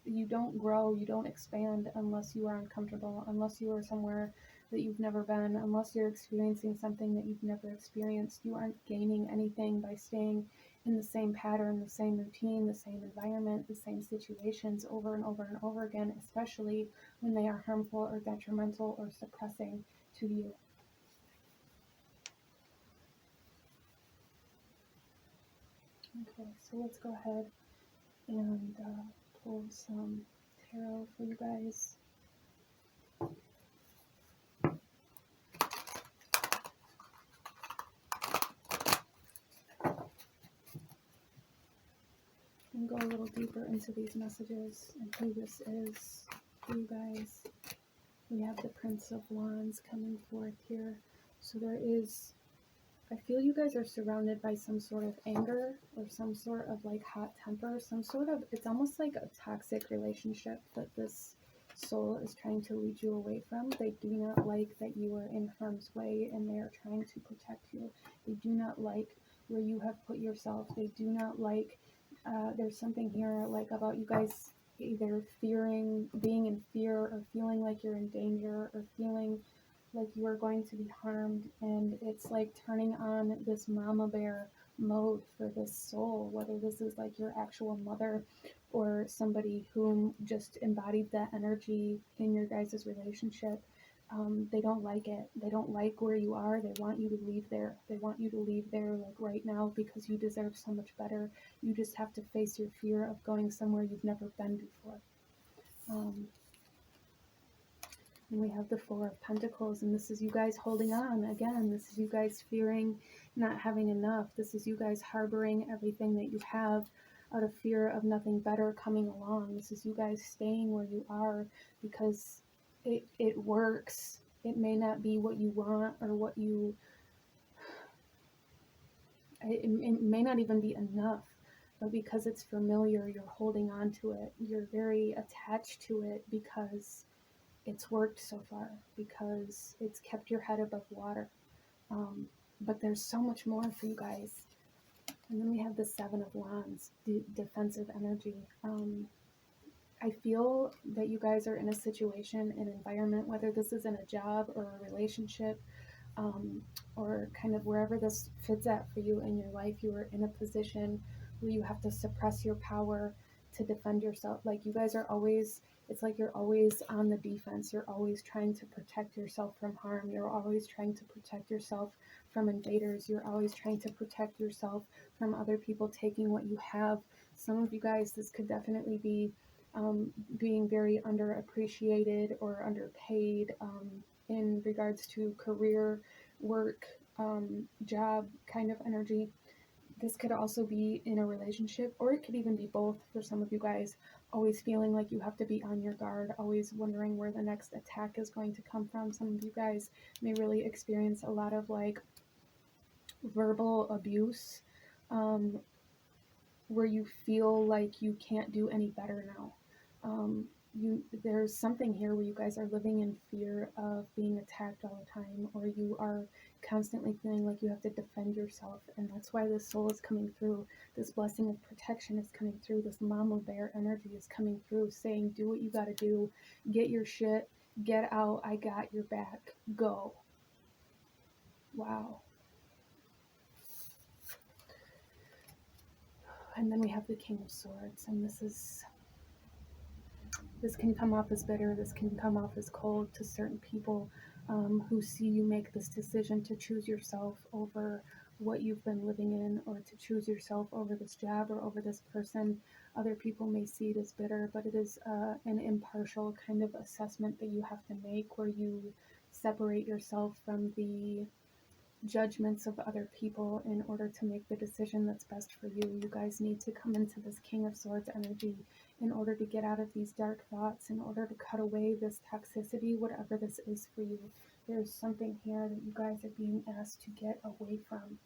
you don't grow, you don't expand unless you are uncomfortable, unless you are somewhere that you've never been, unless you're experiencing something that you've never experienced. You aren't gaining anything by staying in the same pattern, the same routine, the same environment, the same situations over and over and over again, especially when they are harmful or detrimental or suppressing to you. Okay, so let's go ahead and pull some tarot for you guys. And go a little deeper into these messages and who this is for you guys. We have the Prince of Wands coming forth here. So there is I feel you guys are surrounded by some sort of anger or some sort of like hot temper, some sort of, it's almost like a toxic relationship that this soul is trying to lead you away from. They do not like that you are in harm's way and they are trying to protect you. They do not like where you have put yourself. They do not like, there's something here like about you guys either fearing, being in fear, or feeling like you're in danger, or feeling like you are going to be harmed, and it's like turning on this mama bear mode for this soul, whether this is like your actual mother or somebody whom just embodied that energy in your guys' relationship. They don't like it. They don't like where you are. They want you to leave there. They want you to leave there like right now because you deserve so much better. You just have to face your fear of going somewhere you've never been before. And we have the Four of Pentacles, and this is you guys holding on. Again, this is you guys fearing not having enough. This is you guys harboring everything that you have out of fear of nothing better coming along. This is you guys staying where you are because it works. It may not be what you want or what you, it may not even be enough, but because it's familiar, you're holding on to it. You're very attached to it because it's worked so far, because it's kept your head above water. But there's so much more for you guys. And then we have the Seven of Wands, defensive energy. I feel that you guys are in a situation, an environment, whether this is in a job or a relationship, or kind of wherever this fits at for you in your life, you are in a position where you have to suppress your power to defend yourself. Like you guys are always, it's like you're always on the defense. You're always trying to protect yourself from harm. You're always trying to protect yourself from invaders. You're always trying to protect yourself from other people taking what you have. Some of you guys, this could definitely be being very underappreciated or underpaid in regards to career, work, job kind of energy. This could also be in a relationship, or it could even be both for some of you guys, always feeling like you have to be on your guard, always wondering where the next attack is going to come from. Some of you guys may really experience a lot of like verbal abuse, where you feel like you can't do any better now. There's something here where you guys are living in fear of being attacked all the time, or you are constantly feeling like you have to defend yourself, and that's why this soul is coming through. This blessing of protection is coming through. This mama bear energy is coming through, saying, do what you got to do, get your shit, get out, I got your back, go. Wow. And then we have the King of Swords, and this can come off as bitter, this can come off as cold to certain people who see you make this decision to choose yourself over what you've been living in, or to choose yourself over this job or over this person. Other people may see it as bitter, but it is an impartial kind of assessment that you have to make, where you separate yourself from the judgments of other people in order to make the decision that's best for you. You guys need to come into this King of Swords energy in order to get out of these dark thoughts, in order to cut away this toxicity, whatever this is for you. There's something here that you guys are being asked to get away from.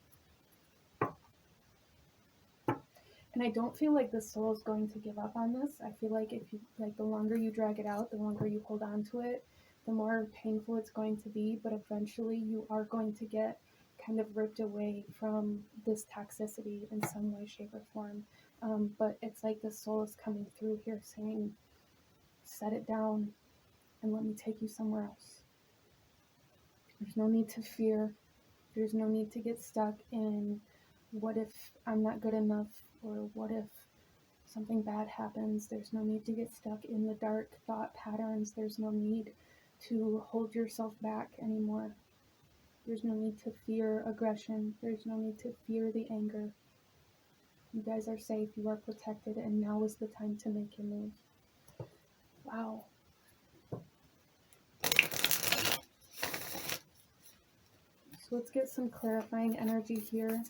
And I don't feel like the soul is going to give up on this. I feel like if you, like, the longer you drag it out, the longer you hold on to it, the more painful it's going to be. But eventually you are going to get kind of ripped away from this toxicity in some way, shape, or form. But it's like the soul is coming through here saying, set it down and let me take you somewhere else. There's no need to fear. There's no need to get stuck in what if I'm not good enough, or what if something bad happens. There's no need to get stuck in the dark thought patterns. There's no need to hold yourself back anymore. There's no need to fear aggression. There's no need to fear the anger. You guys are safe. You are protected, and now is the time to make your move. Wow. So let's get some clarifying energy here.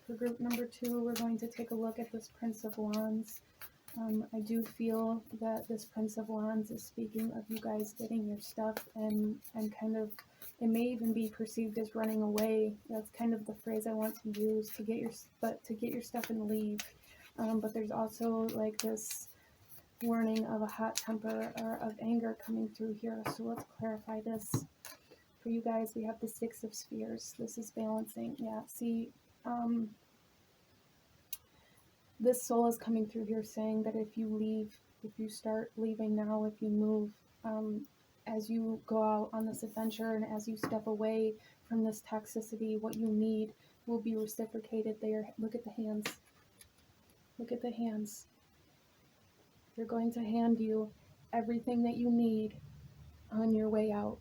For group number 2, we're going to take a look at this Prince of Wands. I do feel that this Prince of Wands is speaking of you guys getting your stuff and kind of, it may even be perceived as running away. That's kind of the phrase I want to use, to get your stuff and leave. But there's also like this warning of a hot temper or of anger coming through here. So let's clarify this. For you guys, we have the Six of Spheres. This is balancing. Yeah, see, this soul is coming through here saying that if you leave, if you start leaving now, if you move, as you go out on this adventure and as you step away from this toxicity, what you need will be reciprocated there. Look at the hands. Look at the hands. They're going to hand you everything that you need on your way out.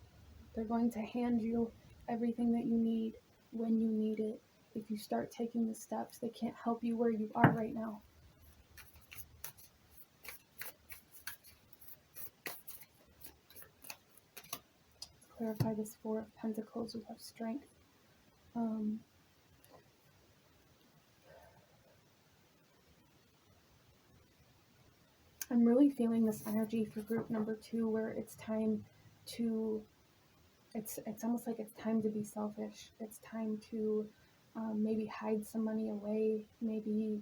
They're going to hand you everything that you need when you need it. If you start taking the steps, they can't help you where you are right now. Let's clarify this Four of Pentacles. We have strength. I'm really feeling this energy for group number 2 where it's time to, it's almost like it's time to be selfish. It's time to maybe hide some money away, maybe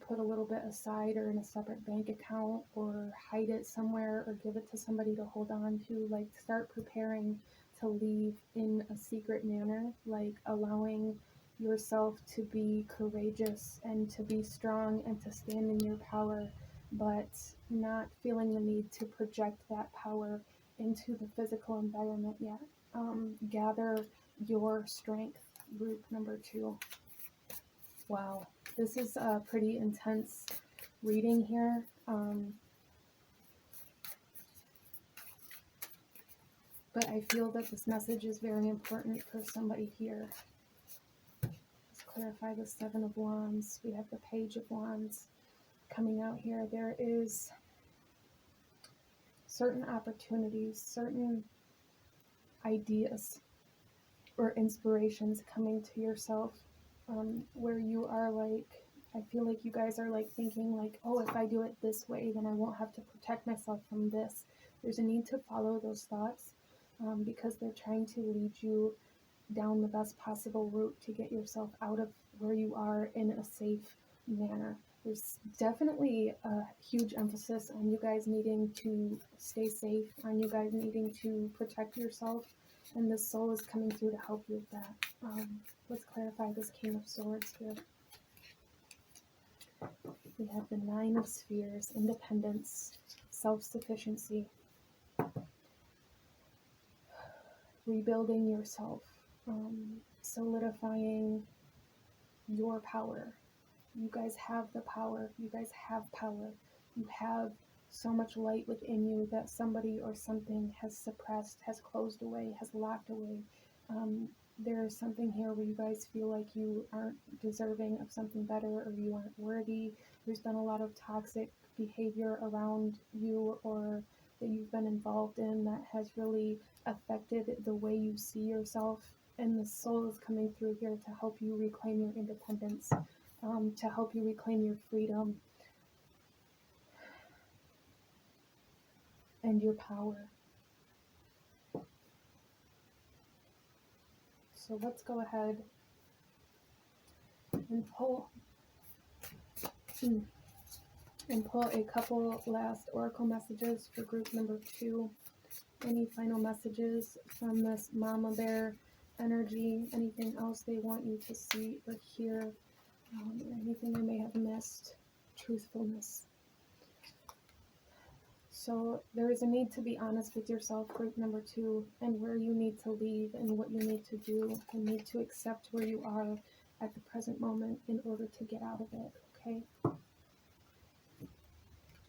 put a little bit aside or in a separate bank account, or hide it somewhere or give it to somebody to hold on to. Like, start preparing to leave in a secret manner, like allowing yourself to be courageous and to be strong and to stand in your power, but not feeling the need to project that power into the physical environment yet. Gather your strength, group number 2. Wow, this is a pretty intense reading here. But I feel that this message is very important for somebody here. Let's clarify the Seven of Wands. We have the Page of Wands coming out here. There is certain opportunities, certain ideas or inspirations coming to yourself, where you are like, I feel like you guys are like thinking like, oh, if I do it this way, then I won't have to protect myself from this. There's a need to follow those thoughts, because they're trying to lead you down the best possible route to get yourself out of where you are in a safe manner. There's definitely a huge emphasis on you guys needing to stay safe, on you guys needing to protect yourself, and this soul is coming through to help you with that. Let's clarify this King of Swords here. We have the Nine of Spheres, independence, self-sufficiency, rebuilding yourself, solidifying your power. You guys have the power. You guys have power. You have so much light within you that somebody or something has suppressed, has closed away, has locked away. There's something here where you guys feel like you aren't deserving of something better, or you aren't worthy. There's been a lot of toxic behavior around you or that you've been involved in that has really affected the way you see yourself. And the soul is coming through here to help you reclaim your independence, to help you reclaim your freedom and your power. So let's go ahead and pull a couple last oracle messages for group number 2. Any final messages from this mama bear energy? Anything else they want you to see or hear? Anything I may have missed? Truthfulness. So there is a need to be honest with yourself, group number 2, and where you need to leave and what you need to do. You need to accept where you are at the present moment in order to get out of it, okay?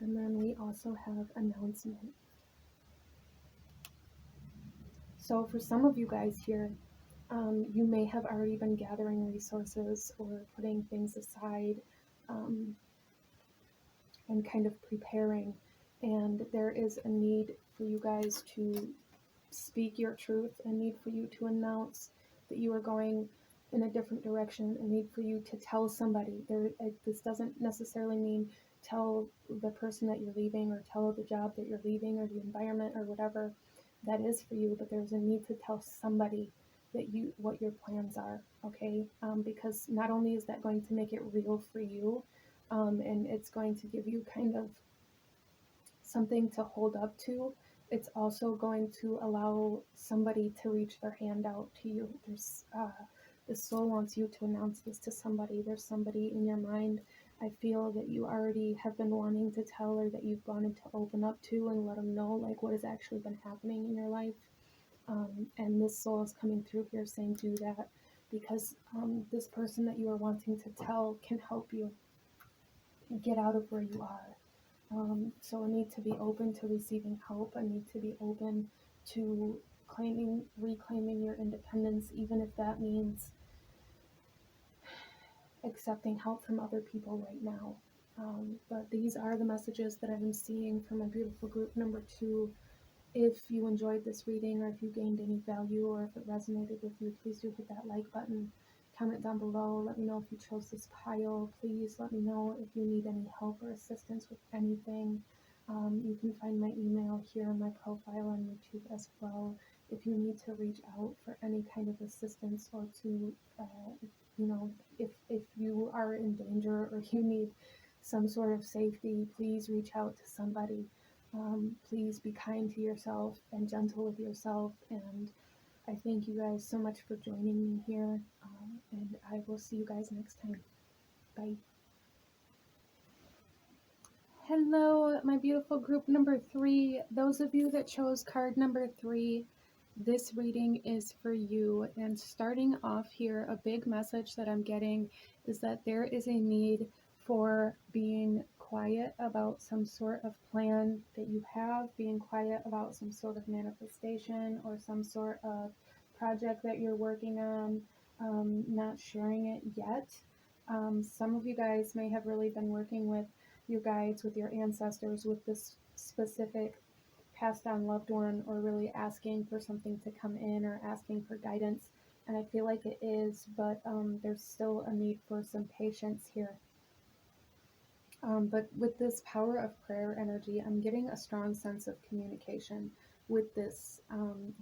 And then we also have announcement. So for some of you guys here, you may have already been gathering resources or putting things aside, and kind of preparing. And there is a need for you guys to speak your truth, a need for you to announce that you are going in a different direction, a need for you to tell somebody. This doesn't necessarily mean tell the person that you're leaving, or tell the job that you're leaving, or the environment, or whatever that is for you, but there's a need to tell somebody that what your plans are, okay? Because not only is that going to make it real for you, and it's going to give you kind of something to hold up to, it's also going to allow somebody to reach their hand out to you. The soul wants you to announce this to somebody. There's somebody in your mind, I feel, that you already have been wanting to tell, or that you've wanted to open up to and let them know like what has actually been happening in your life. And this soul is coming through here saying do that, because this person that you are wanting to tell can help you get out of where you are. So I need to be open to receiving help. I need to be open to reclaiming your independence, even if that means accepting help from other people right now. But these are the messages that I'm seeing for my beautiful group number 2. If you enjoyed this reading, or if you gained any value, or if it resonated with you, please do hit that like button. Comment down below. Let me know if you chose this pile. Please let me know if you need any help or assistance with anything. You can find my email here in my profile on YouTube as well. If you need to reach out for any kind of assistance, or to, if you are in danger, or you need some sort of safety, please reach out to somebody. Please be kind to yourself and gentle with yourself. And I thank you guys so much for joining me here. And I will see you guys next time. Bye. Hello, my beautiful group number 3. Those of you that chose card number 3, this reading is for you. And starting off here, a big message that I'm getting is that there is a need for being quiet about some sort of plan that you have, being quiet about some sort of manifestation, or some sort of project that you're working on, not sharing it yet. Some of you guys may have really been working with your guides, with your ancestors, with this specific passed on loved one, or really asking for something to come in, or asking for guidance. And I feel like it is, but there's still a need for some patience here. But with this power of prayer energy, I'm getting a strong sense of communication with this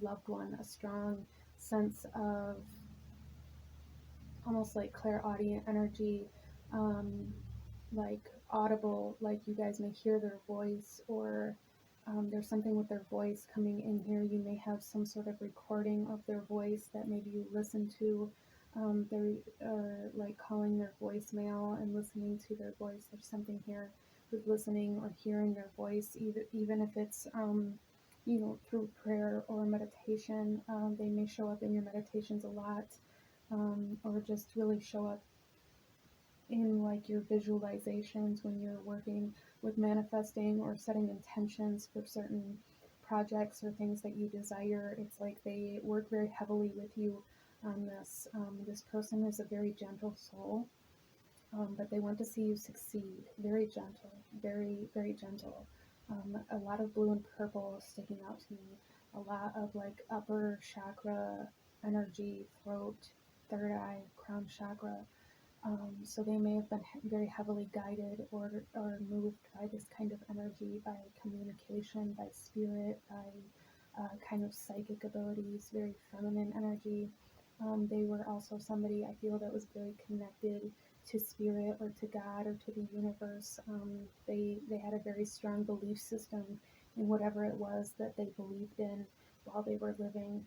loved one, a strong sense of almost like clairaudient energy, like audible, like you guys may hear their voice, or there's something with their voice coming in here. You may have some sort of recording of their voice that maybe you listen to. They're like calling their voicemail and listening to their voice. There's something here with listening or hearing their voice, even if it's through prayer or meditation. They may show up in your meditations a lot, or just really show up in like your visualizations when you're working with manifesting or setting intentions for certain projects or things that you desire. It's like they work very heavily with you on this. This person is a very gentle soul, but they want to see you succeed. Very gentle, very, very gentle. A lot of blue and purple sticking out to me. A lot of like upper chakra energy, throat, third eye, crown chakra. So they may have been very heavily guided or moved by this kind of energy, by communication, by spirit, by kind of psychic abilities, very feminine energy. They were also somebody, I feel, that was very connected to spirit, or to God, or to the universe. They had a very strong belief system in whatever it was that they believed in while they were living.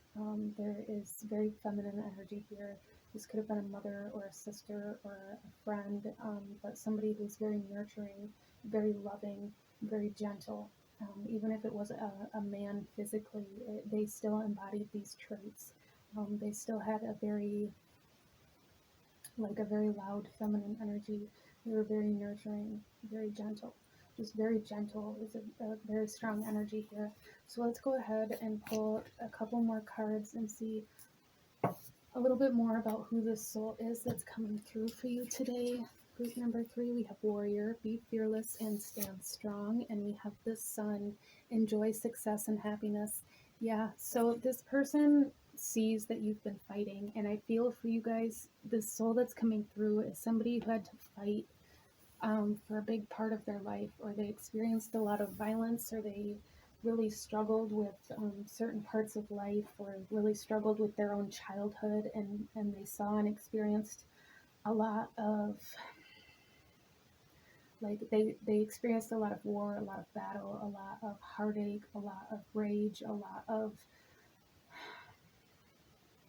There is very feminine energy here. This could have been a mother or a sister or a friend, but somebody who's very nurturing, very loving, very gentle. Even if it was a man physically, they still embodied these traits. They still had a very loud feminine energy. They were very nurturing, very gentle. Just very gentle is a very strong energy here. So let's go ahead and pull a couple more cards and see a little bit more about who this soul is that's coming through for you today. Group number 3, we have warrior, be fearless and stand strong. And we have the sun, enjoy success and happiness. Yeah, so this person sees that you've been fighting. And I feel for you guys, the soul that's coming through is somebody who had to fight for a big part of their life, or they experienced a lot of violence, or they really struggled with certain parts of life, or really struggled with their own childhood, and they saw and experienced a lot of, like, they experienced a lot of war, a lot of battle, a lot of heartache, a lot of rage, a lot of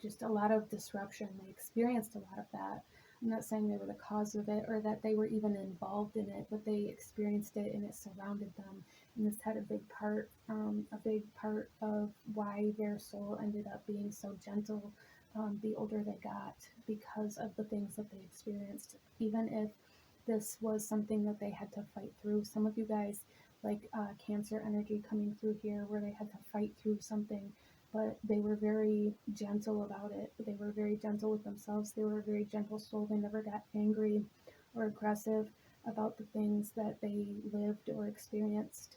just a lot of disruption. They experienced a lot of that. I'm not saying they were the cause of it or that they were even involved in it, but they experienced it and it surrounded them. And this had a big part of why their soul ended up being so gentle the older they got, because of the things that they experienced. Even if this was something that they had to fight through. Some of you guys, like Cancer energy coming through here, where they had to fight through something, but they were very gentle about it. They were very gentle with themselves. They were a very gentle soul. They never got angry or aggressive about the things that they lived or experienced.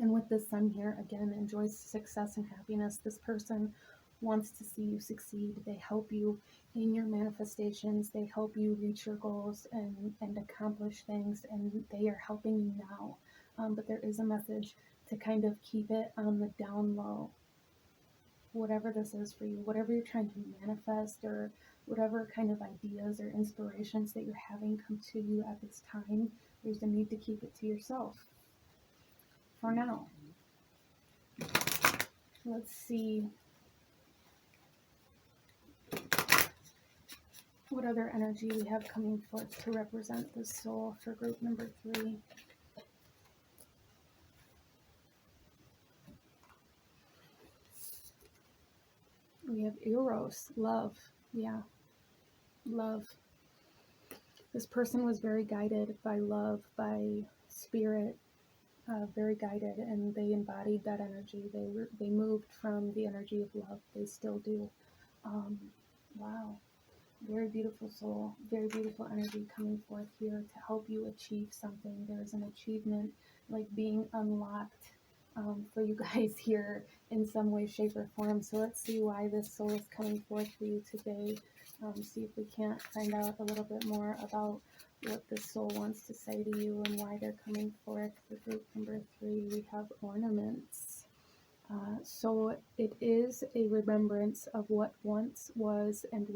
And with the sun here, again, enjoys success and happiness. This person wants to see you succeed. They help you in your manifestations. They help you reach your goals and accomplish things, and they are helping you now. But there is a message to kind of keep it on the down low. Whatever this is for you, whatever you're trying to manifest, or whatever kind of ideas or inspirations that you're having come to you at this time, there's a need to keep it to yourself for now. Let's see what other energy we have coming forth to represent the soul for group number 3. We have Eros, love. Yeah, love. This person was very guided by love, by spirit, very guided, and they embodied that energy. They moved from the energy of love. They still do. Wow. Very beautiful soul, very beautiful energy coming forth here to help you achieve something. There's an achievement like being unlocked for you guys here in some way, shape, or form. So let's see why this soul is coming forth for you today. See if we can't find out a little bit more about what this soul wants to say to you and why they're coming forth. For group number 3, we have ornaments. So it is a remembrance of what once was, and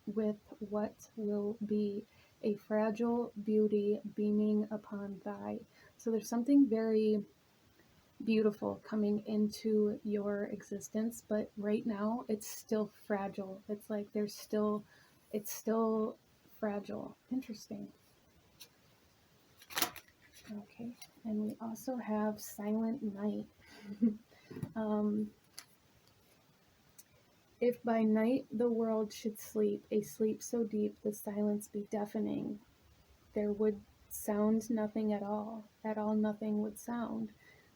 with what will be, a fragile beauty beaming upon thy. So there's something very beautiful coming into your existence, but right now it's still fragile. It's like it's still fragile. Interesting. Okay, and we also have silent night. If by night the world should sleep, a sleep so deep the silence be deafening, there would sound nothing at all nothing would sound.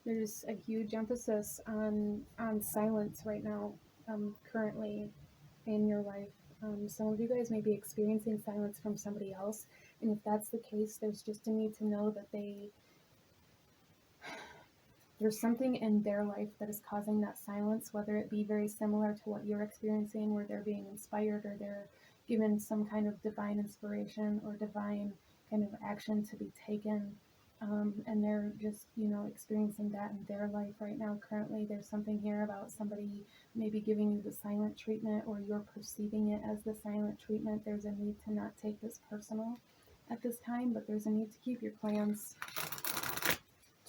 There's a huge emphasis on silence right now, currently in your life. Some of you guys may be experiencing silence from somebody else, and if that's the case, there's just a need to know that there's something in their life that is causing that silence, whether it be very similar to what you're experiencing, where they're being inspired, or they're given some kind of divine inspiration or divine kind of action to be taken, and they're just, experiencing that in their life right now. Currently, there's something here about somebody maybe giving you the silent treatment, or you're perceiving it as the silent treatment. There's a need to not take this personal at this time, but there's a need to keep your plans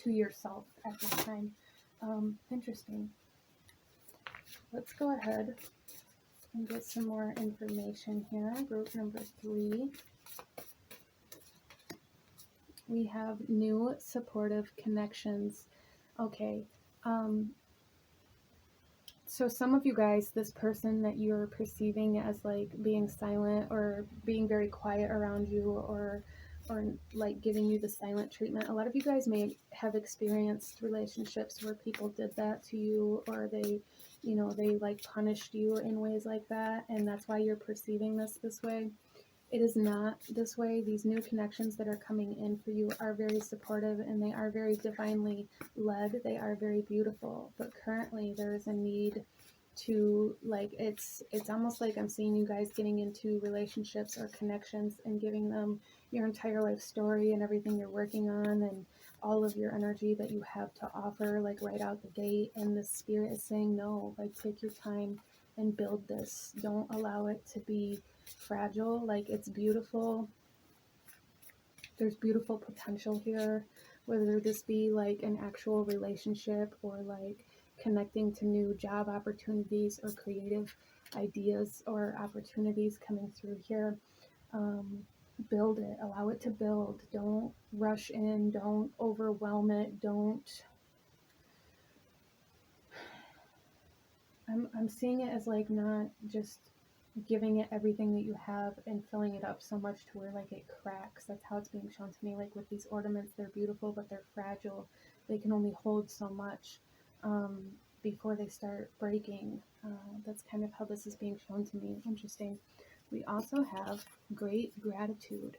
to yourself at this time. Interesting. Let's go ahead and get some more information here. Group number 3. We have new supportive connections. Okay. So some of you guys, this person that you're perceiving as like being silent or being very quiet around you, or like giving you the silent treatment, a lot of you guys may have experienced relationships where people did that to you, or they like punished you in ways like that, and that's why you're perceiving this way. It is not this way. These new connections that are coming in for you are very supportive, and they are very divinely led. They are very beautiful. But currently there is a need to, like, it's almost like I'm seeing you guys getting into relationships or connections and giving them your entire life story and everything you're working on and all of your energy that you have to offer, like right out the gate. And the spirit is saying, no, like, take your time and build this. Don't allow it to be fragile. Like, it's beautiful. There's beautiful potential here, whether this be like an actual relationship or like connecting to new job opportunities or creative ideas or opportunities coming through here. Um, Build it, allow it to build. Don't rush in, don't overwhelm it, don't. I'm seeing it as like not just giving it everything that you have and filling it up so much to where like it cracks. That's how it's being shown to me. Like with these ornaments, they're beautiful, but they're fragile. They can only hold so much um, before they start breaking. That's kind of how this is being shown to me. Interesting. We also have great gratitude.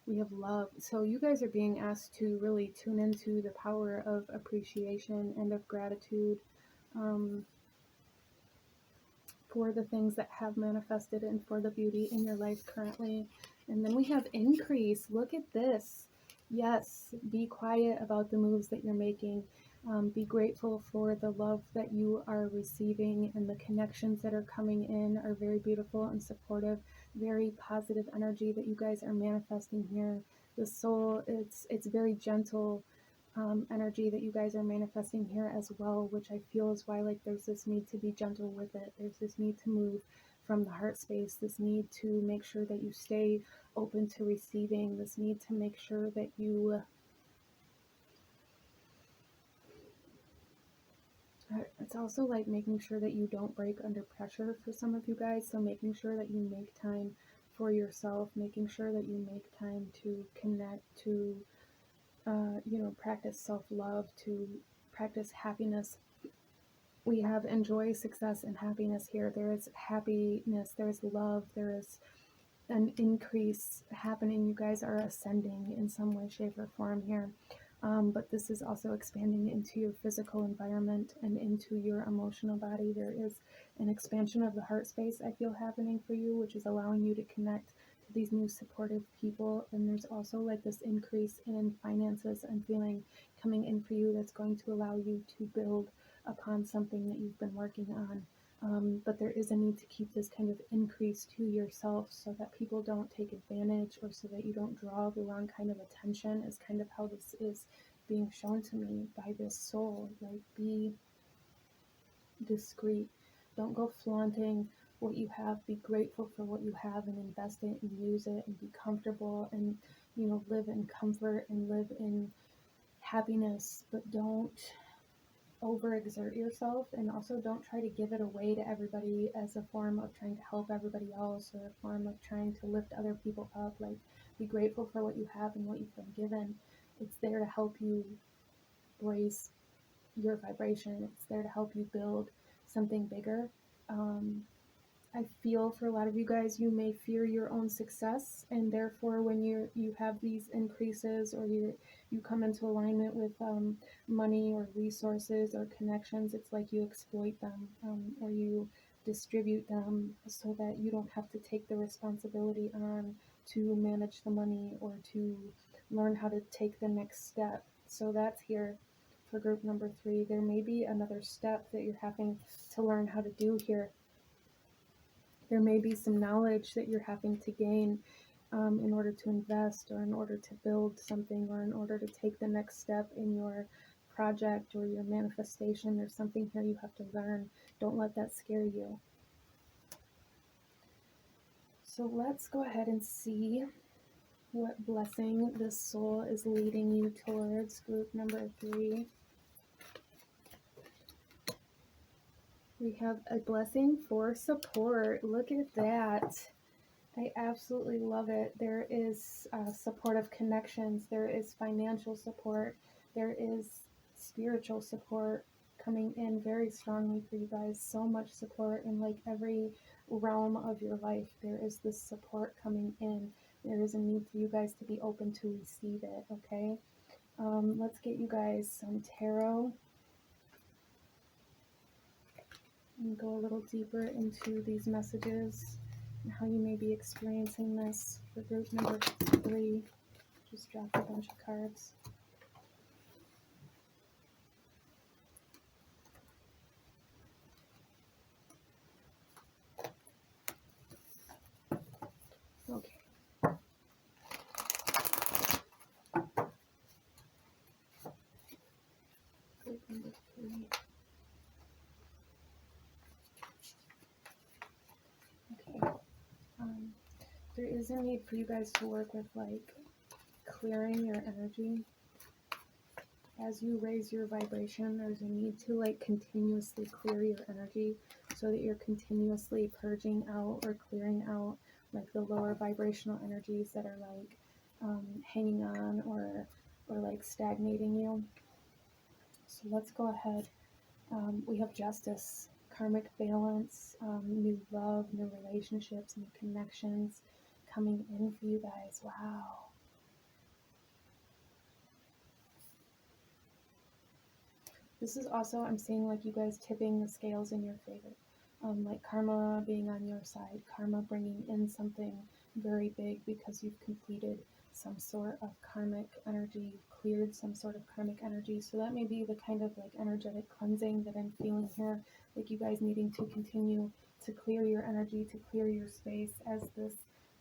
We have love. So you guys are being asked to really tune into the power of appreciation and of gratitude. Um, for the things that have manifested and for the beauty in your life currently. And then we have increase. Look at this. Yes, be quiet about the moves that you're making. Be grateful for the love that you are receiving, and the connections that are coming in are very beautiful and supportive. Very positive energy that you guys are manifesting here. The soul, it's very gentle energy that you guys are manifesting here as well, which I feel is why, like, there's this need to be gentle with it. There's this need to move from the heart space, this need to make sure that you stay open to receiving, this need to make sure that you it's also like making sure that you don't break under pressure for some of you guys. So making sure that you make time for yourself, making sure that you make time to connect, to practice self-love, to practice happiness. We have enjoy, success, and happiness here. There is happiness, there is love, there is an increase happening. You guys are ascending in some way, shape, or form here. But this is also expanding into your physical environment and into your emotional body. There is an expansion of the heart space, I feel, happening for you, which is allowing you to connect to these new supportive people. And there's also like this increase in finances and feeling coming in for you that's going to allow you to build upon something that you've been working on. But there is a need to keep this kind of increase to yourself so that people don't take advantage, or so that you don't draw the wrong kind of attention, is kind of how this is being shown to me by this soul. Like, be discreet. Don't go flaunting what you have. Be grateful for what you have and invest it and use it and be comfortable and, live in comfort and live in happiness, but don't overexert yourself, and also don't try to give it away to everybody as a form of trying to help everybody else or a form of trying to lift other people up. Like, be grateful for what you have and what you've been given. It's there to help you raise your vibration. It's there to help you build something bigger. I feel for a lot of you guys, you may fear your own success, and therefore when you have these increases, or you come into alignment with money or resources or connections, it's like you exploit them, or you distribute them so that you don't have to take the responsibility on to manage the money or to learn how to take the next step. So that's here for group number 3. There may be another step that you're having to learn how to do here. There may be some knowledge that you're having to gain in order to invest, or in order to build something, or in order to take the next step in your project or your manifestation. There's something here you have to learn. Don't let that scare you. So let's go ahead and see what blessing this soul is leading you towards, group number 3. We have a blessing for support. Look at that. I absolutely love it. There is supportive connections. There is financial support. There is spiritual support coming in very strongly for you guys. So much support in like every realm of your life. There is this support coming in. There is a need for you guys to be open to receive it, okay? Let's get you guys some tarot and go a little deeper into these messages and how you may be experiencing this for group number 3. Just dropped a bunch of cards. Okay. Group number 3. Okay. There is a need for you guys to work with like clearing your energy. As you raise your vibration, there's a need to like continuously clear your energy so that you're continuously purging out or clearing out like the lower vibrational energies that are like hanging on or like stagnating you. So let's go ahead. We have justice, karmic balance, new love, new relationships, new connections coming in for you guys. Wow. This is also, I'm seeing like you guys tipping the scales in your favor. Like karma being on your side, karma bringing in something very big because you've completed some sort of karmic energy, cleared some sort of karmic energy. So that may be the kind of like energetic cleansing that I'm feeling here, like you guys needing to continue to clear your energy, to clear your space as this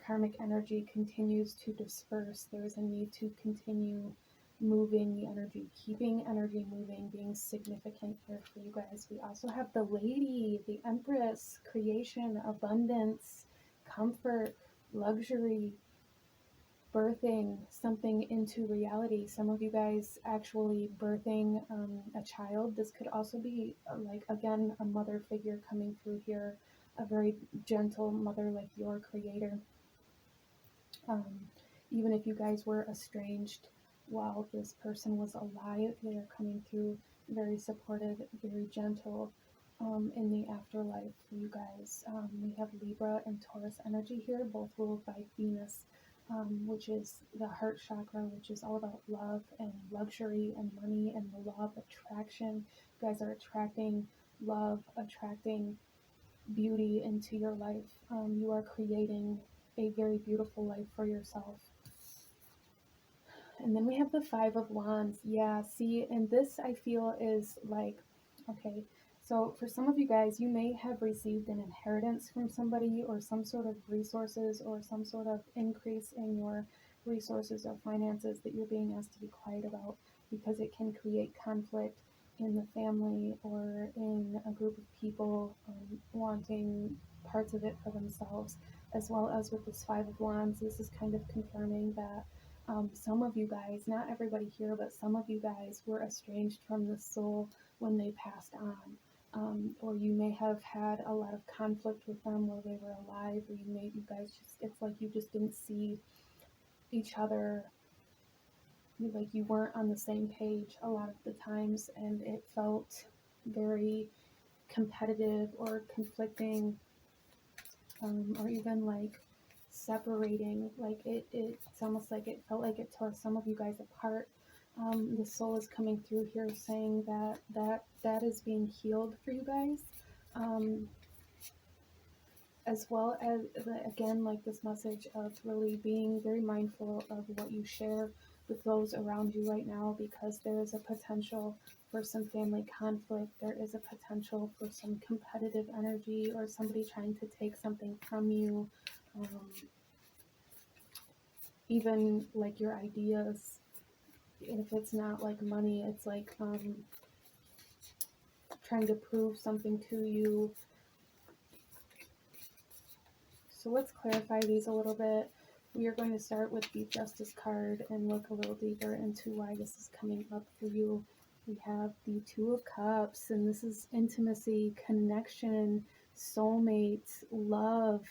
karmic energy continues to disperse. There's a need to continue moving the energy, keeping energy moving, being significant here for you guys. We also have the Lady, the Empress, creation, abundance, comfort, luxury, birthing something into reality. Some of you guys actually birthing a child. This could also be like, again, a mother figure coming through here, a very gentle mother like your creator. Even if you guys were estranged while this person was alive, they are coming through very supportive, very gentle in the afterlife for you guys. We have Libra and Taurus energy here, both ruled by Venus, which is the heart chakra, which is all about love and luxury and money and the law of attraction. You guys are attracting love, attracting beauty into your life. You are creating a very beautiful life for yourself. And then we have the Five of Wands. Yeah, see, and this I feel is like, okay, so for some of you guys, you may have received an inheritance from somebody or some sort of resources or some sort of increase in your resources or finances that you're being asked to be quiet about because it can create conflict in the family or in a group of people wanting parts of it for themselves, as well as with this Five of Wands. This is kind of confirming that some of you guys, not everybody here, but some of you guys were estranged from the soul when they passed on. Or you may have had a lot of conflict with them while they were alive, or you guys just, it's like you just didn't see each other, like you weren't on the same page a lot of the times, and it felt very competitive or conflicting, or even like separating. Like it's almost like it felt like it tore some of you guys apart. The soul is coming through here saying that is being healed for you guys, as well as, again, like this message of really being very mindful of what you share with those around you right now, because there is a potential for some family conflict. There is a potential for some competitive energy or somebody trying to take something from you. Even like your ideas, if it's not like money, it's like trying to prove something to you. So let's clarify these a little bit. We are going to start with the Justice card and look a little deeper into why this is coming up for you. We have the Two of Cups, and this is intimacy, connection, soulmates, love.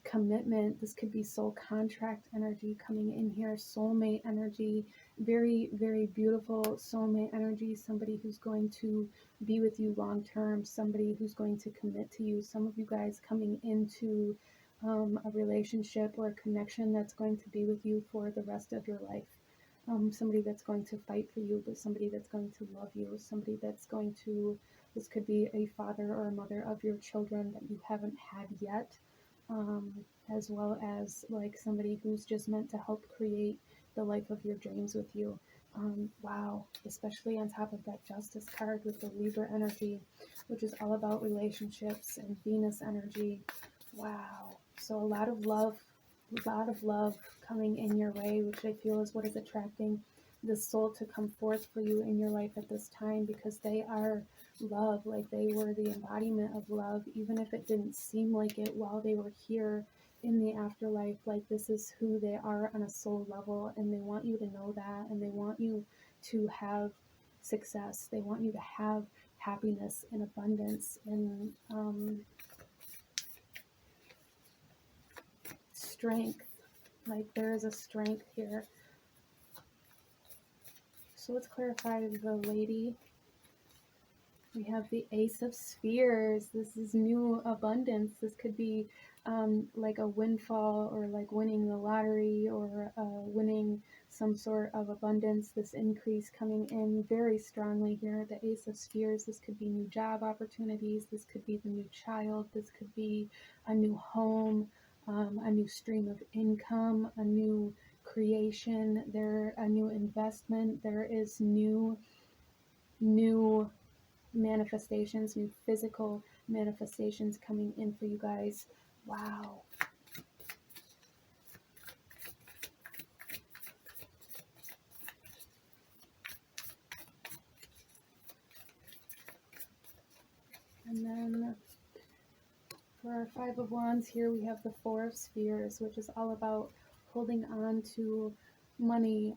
commitment. This could be soul contract energy coming in here, soulmate energy, very, very beautiful soulmate energy, somebody who's going to be with you long term, somebody who's going to commit to you. Some of you guys coming into a relationship or a connection that's going to be with you for the rest of your life. Somebody that's going to fight for you, but somebody that's going to love you, somebody that's going to, this could be a father or a mother of your children that you haven't had yet, as well as like somebody who's just meant to help create the life of your dreams with you. Wow, especially on top of that Justice card with the Libra energy, which is all about relationships, and Venus energy. Wow. So a lot of love coming in your way, which I feel is what is attracting this soul to come forth for you in your life at this time, because they are love. Like, they were the embodiment of love, even if it didn't seem like it while they were here in the afterlife. Like, this is who they are on a soul level, and they want you to know that, and they want you to have success. They want you to have happiness and abundance and strength. Like, there is a strength here. So let's clarify the lady. We have the Ace of Spheres. This is new abundance. This could be like a windfall, or like winning the lottery, or winning some sort of abundance. This increase coming in very strongly here. The Ace of Spheres. This could be new job opportunities. This could be the new child. This could be a new home, a new stream of income, a new creation. A new investment. There is new manifestations, new physical manifestations coming in for you guys. Wow. And then for our Five of Wands here, we have the Four of Spheres, which is all about holding on to money,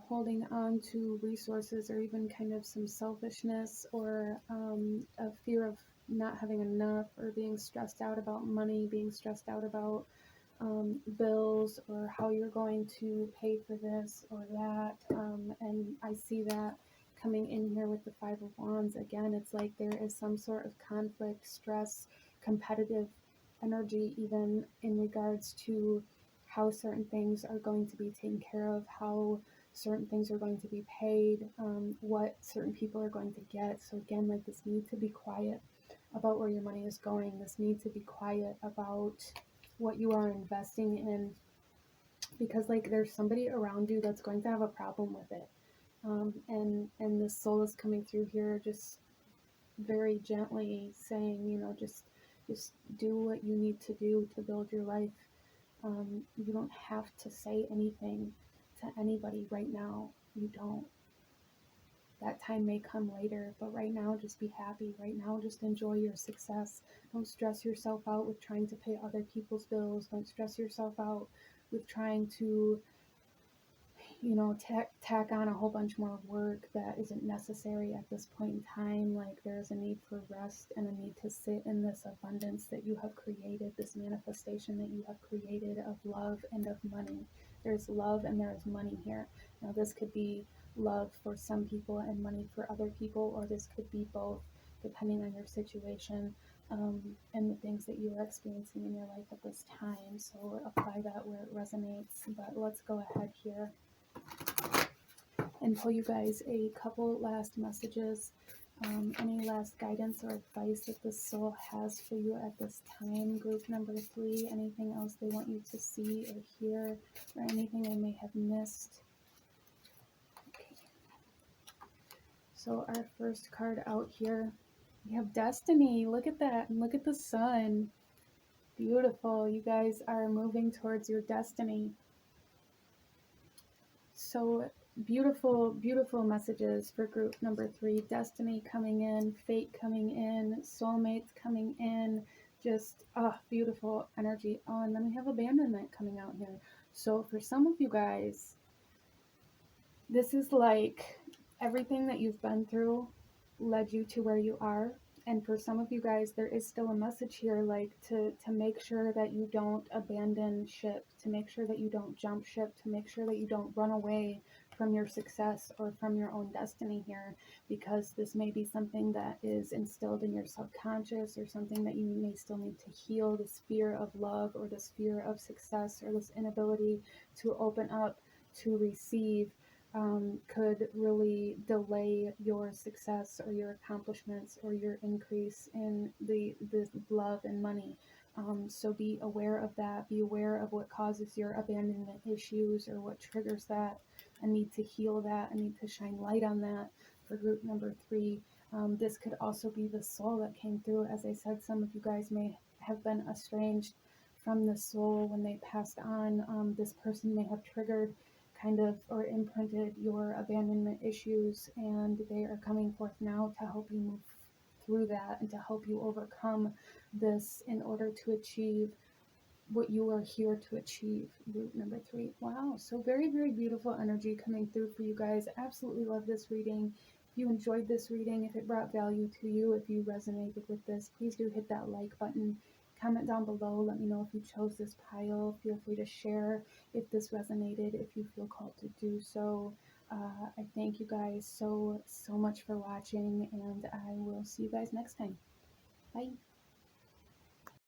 holding on to resources, or even kind of some selfishness, or a fear of not having enough, or being stressed out about money, being stressed out about bills, or how you're going to pay for this or that. And I see that coming in here with the Five of Wands. Again, it's like there is some sort of conflict, stress, competitive energy, even in regards to how certain things are going to be taken care of, how certain things are going to be paid, what certain people are going to get. So again, like, this need to be quiet about where your money is going. This need to be quiet about what you are investing in, because like, there's somebody around you that's going to have a problem with it. And the soul is coming through here, just very gently saying, just do what you need to do to build your life. You don't have to say anything to anybody right now. You don't. That time may come later, but right now, just be happy. Right now, just enjoy your success. Don't stress yourself out with trying to pay other people's bills. Don't stress yourself out with trying to, tack on a whole bunch more work that isn't necessary at this point in time. Like, there's a need for rest, and a need to sit in this abundance that you have created, this manifestation that you have created of love and of money. There's love and there's money here. Now, this could be love for some people and money for other people, or this could be both, depending on your situation, and the things that you are experiencing in your life at this time. So apply that where it resonates. But let's go ahead here and pull you guys a couple last messages. Any last guidance or advice that the soul has for you at this time? Group number 3, anything else they want you to see or hear, or anything I may have missed? Okay. So our first card out here, we have Destiny. Look at that, and look at the sun. Beautiful. You guys are moving towards your destiny. So beautiful, beautiful messages for group number 3. Destiny coming in, fate coming in, soulmates coming in, just beautiful energy. Oh, and then we have abandonment coming out here. So for some of you guys, this is like everything that you've been through led you to where you are, And for some of you guys, there is still a message here, like to make sure that you don't abandon ship, to make sure that you don't jump ship, to make sure that you don't run away from your success or from your own destiny here, because this may be something that is instilled in your subconscious, or something that you may still need to heal, this fear of love, or this fear of success, or this inability to open up to receive. Could really delay your success or your accomplishments or your increase in the love and money. So be aware of that. Be aware of what causes your abandonment issues or what triggers that, and need to heal that, and need to shine light on that for group number 3. This could also be the soul that came through. As I said, some of you guys may have been estranged from the soul when they passed on. This person may have triggered kind of or imprinted your abandonment issues, and they are coming forth now to help you move through that and to help you overcome this in order to achieve what you are here to achieve. Root number 3. Wow, so very, very beautiful energy coming through for you guys. Absolutely love this reading. If you enjoyed this reading, if it brought value to you, if you resonated with this, please do hit that like button. Comment down below. Let me know if you chose this pile. Feel free to share if this resonated, if you feel called to do so. I thank you guys so much for watching, and I will see you guys next time. Bye.